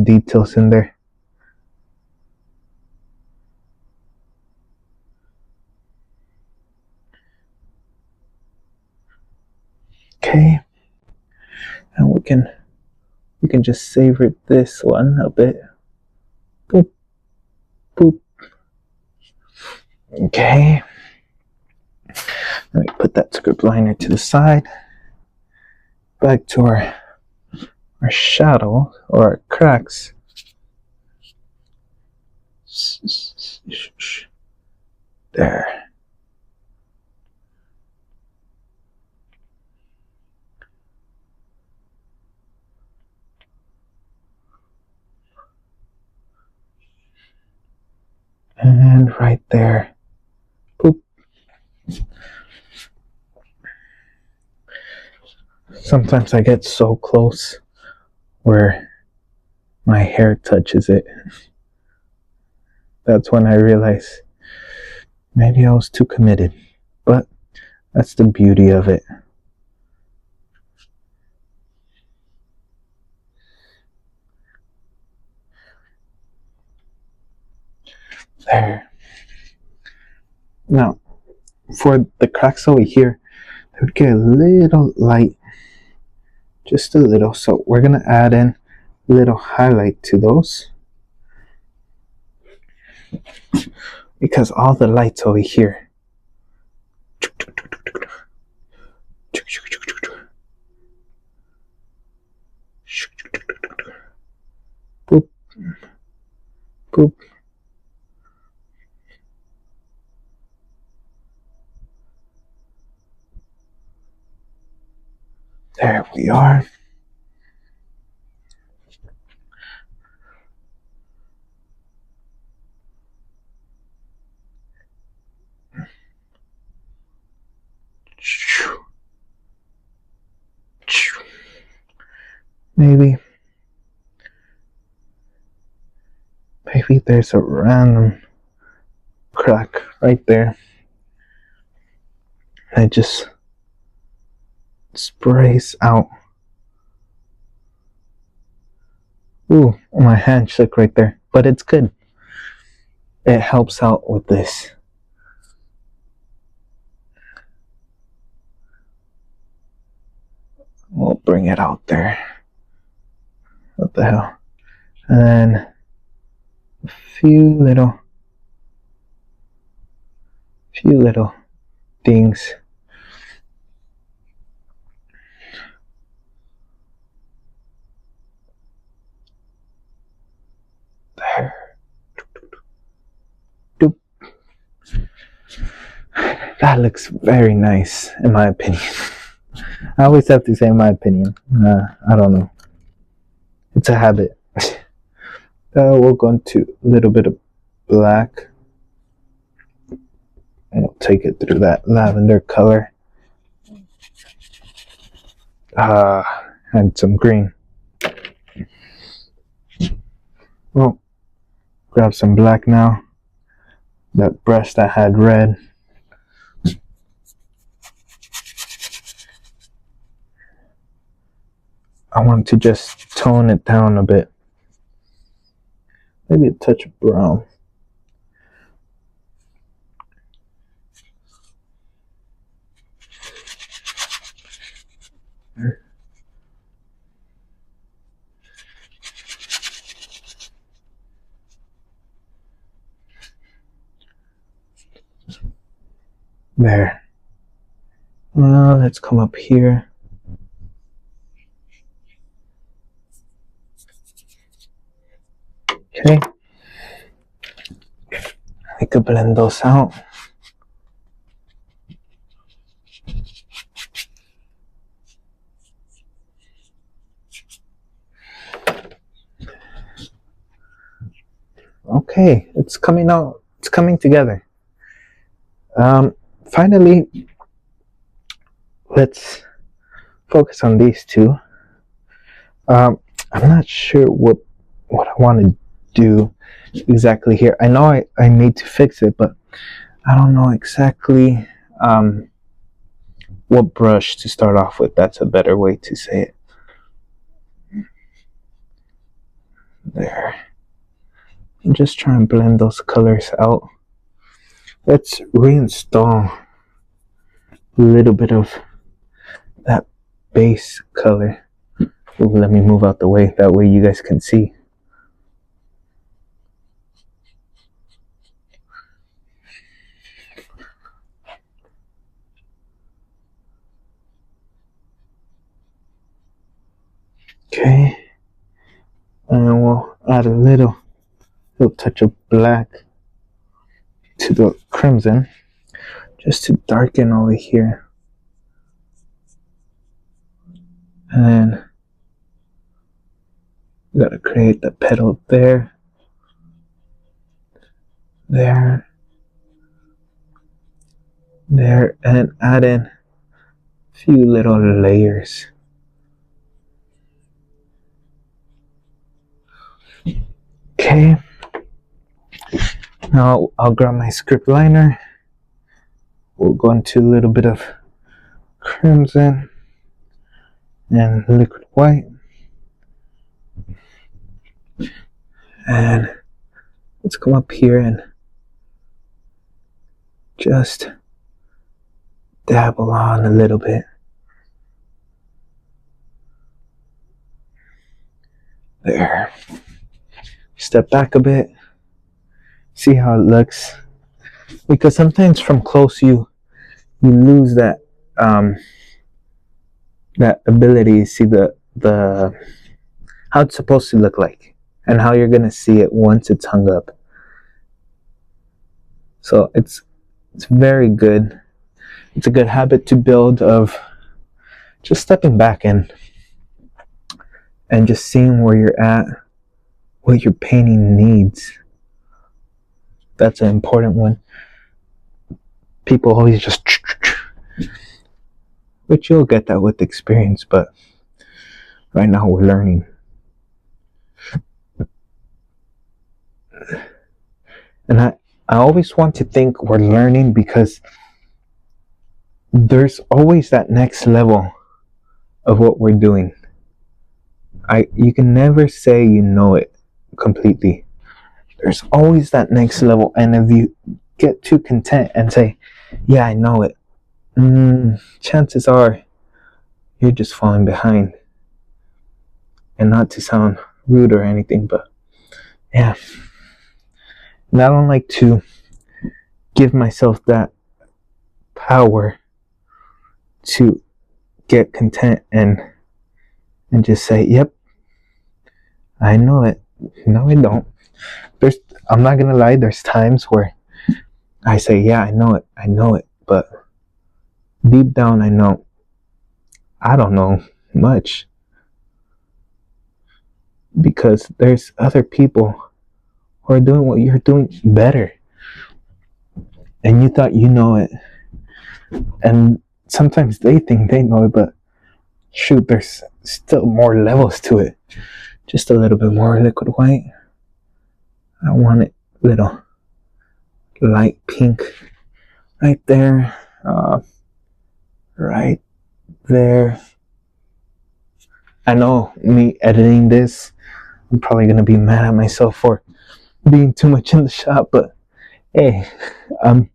details in there. Okay. And we can just savor this one a bit. Boop. Boop. Okay. Let me put that script liner to the side. Back to our shadow or our cracks. There. And right there. Boop. Sometimes I get so close where my hair touches it. That's when I realize maybe I was too committed. But that's the beauty of it. There. Now, for the cracks over here, they would get a little light. Just a little. So we're going to add in a little highlight to those. Because all the lights over here. Boop. Boop. There we are. Maybe there's a random crack right there. And it just sprays out. Ooh, my hand shook right there, but it's good. It helps out with this. We'll bring it out there. What the hell? And then a few little things. There. Doop. That looks very nice, in my opinion. I always have to say my opinion. I don't know. It's a habit. We'll go into a little bit of black. And we'll take it through that lavender color. And some green. Well, grab some black now. That brush that had red. I want to just tone it down a bit. Maybe a touch of brown. There. Well, let's come up here. Okay. I could blend those out. Okay, it's coming out. It's coming together. Finally, let's focus on these two. I'm not sure what I want to do exactly here. I know I need to fix it, but I don't know exactly what brush to start off with. That's a better way to say it. There. I'm just trying to blend those colors out. Let's reinstall a little bit of that base color. Ooh, let me move out the way, that way you guys can see. Okay, and we'll add a little touch of black to the crimson just to darken over here. And then we gotta create the petal there, there, and add in a few little layers. Okay, now I'll grab my script liner. We'll go into a little bit of crimson and liquid white, and let's come up here and just dabble on a little bit. There. Step back a bit, see how it looks, because sometimes from close you lose that that ability to see the how it's supposed to look like and how you're gonna see it once it's hung up. So it's very good. It's a good habit to build of just stepping back and just seeing where you're at, what your painting needs. That's an important one. People always just, which you'll get that with experience, but right now we're learning. And I always want to think we're learning because there's always that next level of what we're doing. You can never say you know it completely. There's always that next level, and if you get too content and say, yeah, I know it, chances are you're just falling behind. And not to sound rude or anything, but yeah, and I don't like to give myself that power to get content and just say, yep, I know it. No, I don't. I'm not gonna lie, there's times where I say, yeah, I know it, but deep down I know I don't know much, because there's other people who are doing what you're doing better, and you thought you know it, and sometimes they think they know it, but shoot, there's still more levels to it. Just a little bit more liquid white. I want it little light pink right there, right there. I know me editing this, I'm probably gonna be mad at myself for being too much in the shot, but hey, I'm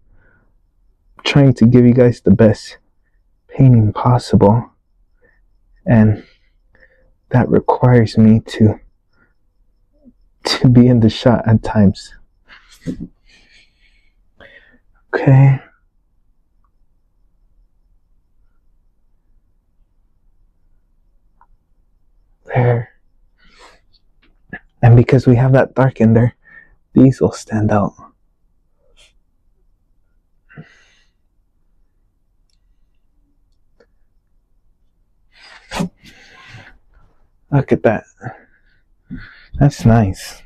trying to give you guys the best painting possible, and that requires me to be in the shot at times. Okay, There. And because we have that dark in there, these will stand out. Look at that. That's nice.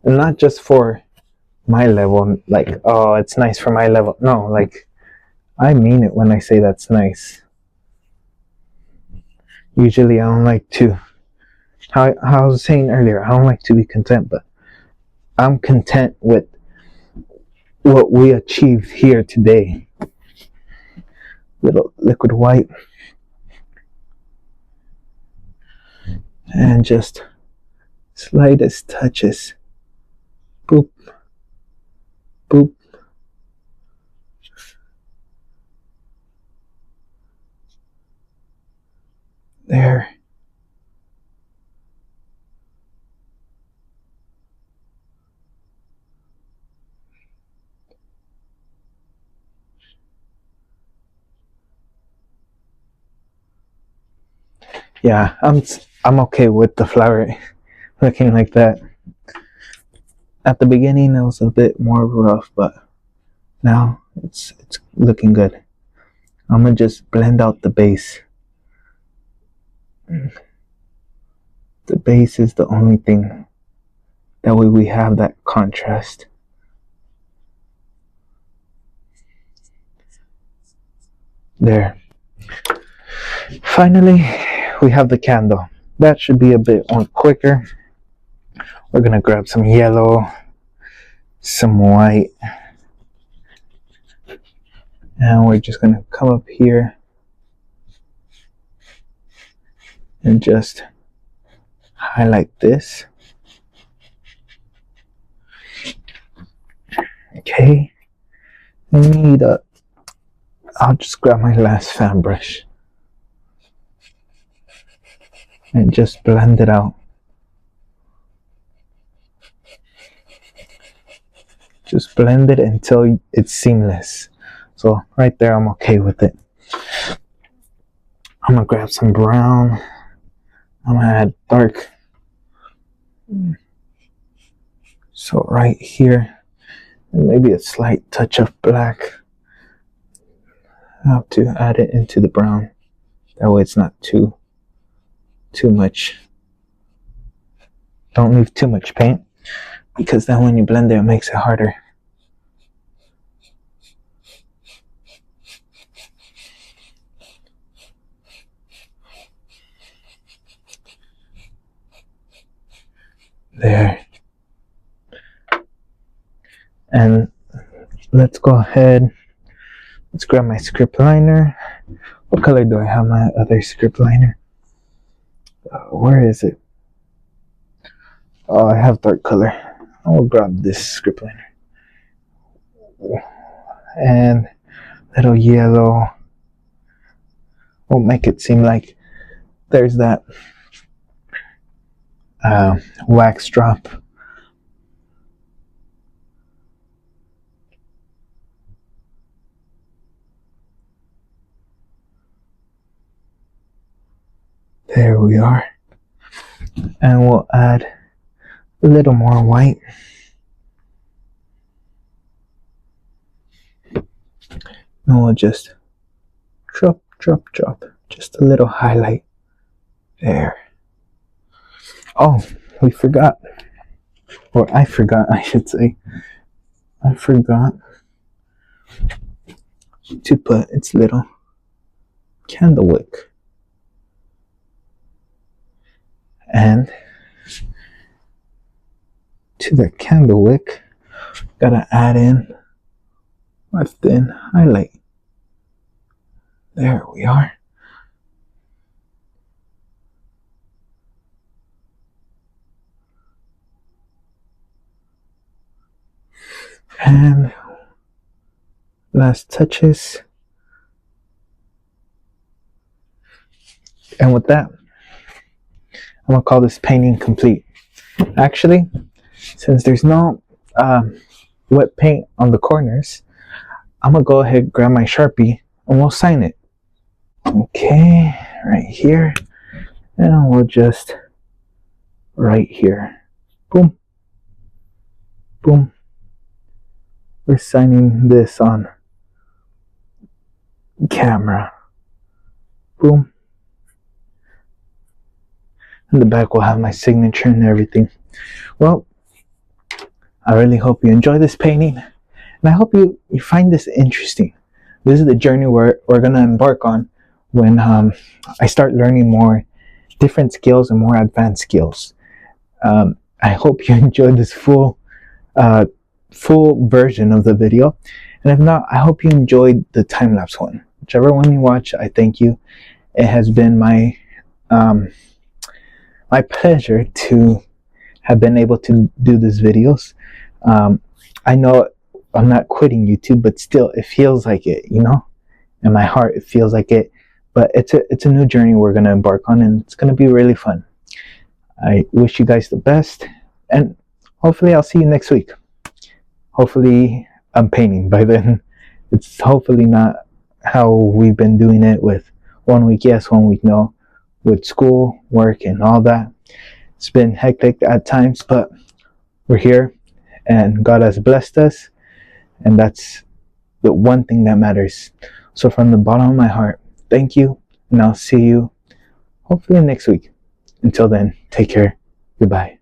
And not just for my level, like, oh, it's nice for my level. No, like, I mean it when I say that's nice. Usually I don't like to, how I was saying earlier, I don't like to be content, but I'm content with what we achieved here today. Little liquid white. And just slightest touches. Boop. Boop. There. Yeah, I'm okay with the flower looking like that. At the beginning it was a bit more rough, but now it's looking good. I'm gonna just blend out the base. The base is the only thing. That way we have that contrast. There. Finally, we have the candle. That should be a bit more quicker. We're gonna grab some yellow, some white, and we're just gonna come up here and just highlight this. Okay, I need I'll just grab my last fan brush and just blend it out. Just blend it until it's seamless. So right there, I'm okay with it. I'm gonna grab some brown. I'm gonna add dark. So right here, and maybe a slight touch of black. I have to add it into the brown. That way it's not too much. Don't leave too much paint, because then when you blend it makes it harder. There. And let's go ahead. Let's grab my script liner. What color do I have my other script liner? Where is it? Oh, I have dark color. I will grab this script liner. And little yellow. Will make it seem like there's that wax drop. There we are. And we'll add a little more white. And we'll just drop, drop, drop. Just a little highlight. There. Oh, we forgot. Or I forgot, I should say. I forgot to put its little candle wick. And to the candle wick, gotta add in a thin highlight. There we are. And last touches. And with that, I'm gonna call this painting complete. Actually, since there's no wet paint on the corners, I'm gonna go ahead and grab my Sharpie and we'll sign it. Okay, right here, and we'll just right here. Boom. Boom. We're signing this on camera. Boom. In the back will have my signature and everything. Well, I really hope you enjoy this painting, and I hope you find this interesting. This is the journey we're going to embark on when I start learning more different skills and more advanced skills. I hope you enjoyed this full version of the video, and if not, I hope you enjoyed the time-lapse one. Whichever one you watch, I thank you. It has been my my pleasure to have been able to do these videos. I know I'm not quitting YouTube, but still it feels like it, you know, in my heart it feels like it. But it's a new journey we're going to embark on, and it's going to be really fun. I wish you guys the best, and hopefully I'll see you next week. Hopefully I'm painting by then. It's hopefully not how we've been doing it with 1 week yes, 1 week no, with school, work, and all that. It's been hectic at times, but we're here, and God has blessed us, and that's the one thing that matters. So from the bottom of my heart, thank you, and I'll see you hopefully next week. Until then, take care. Goodbye.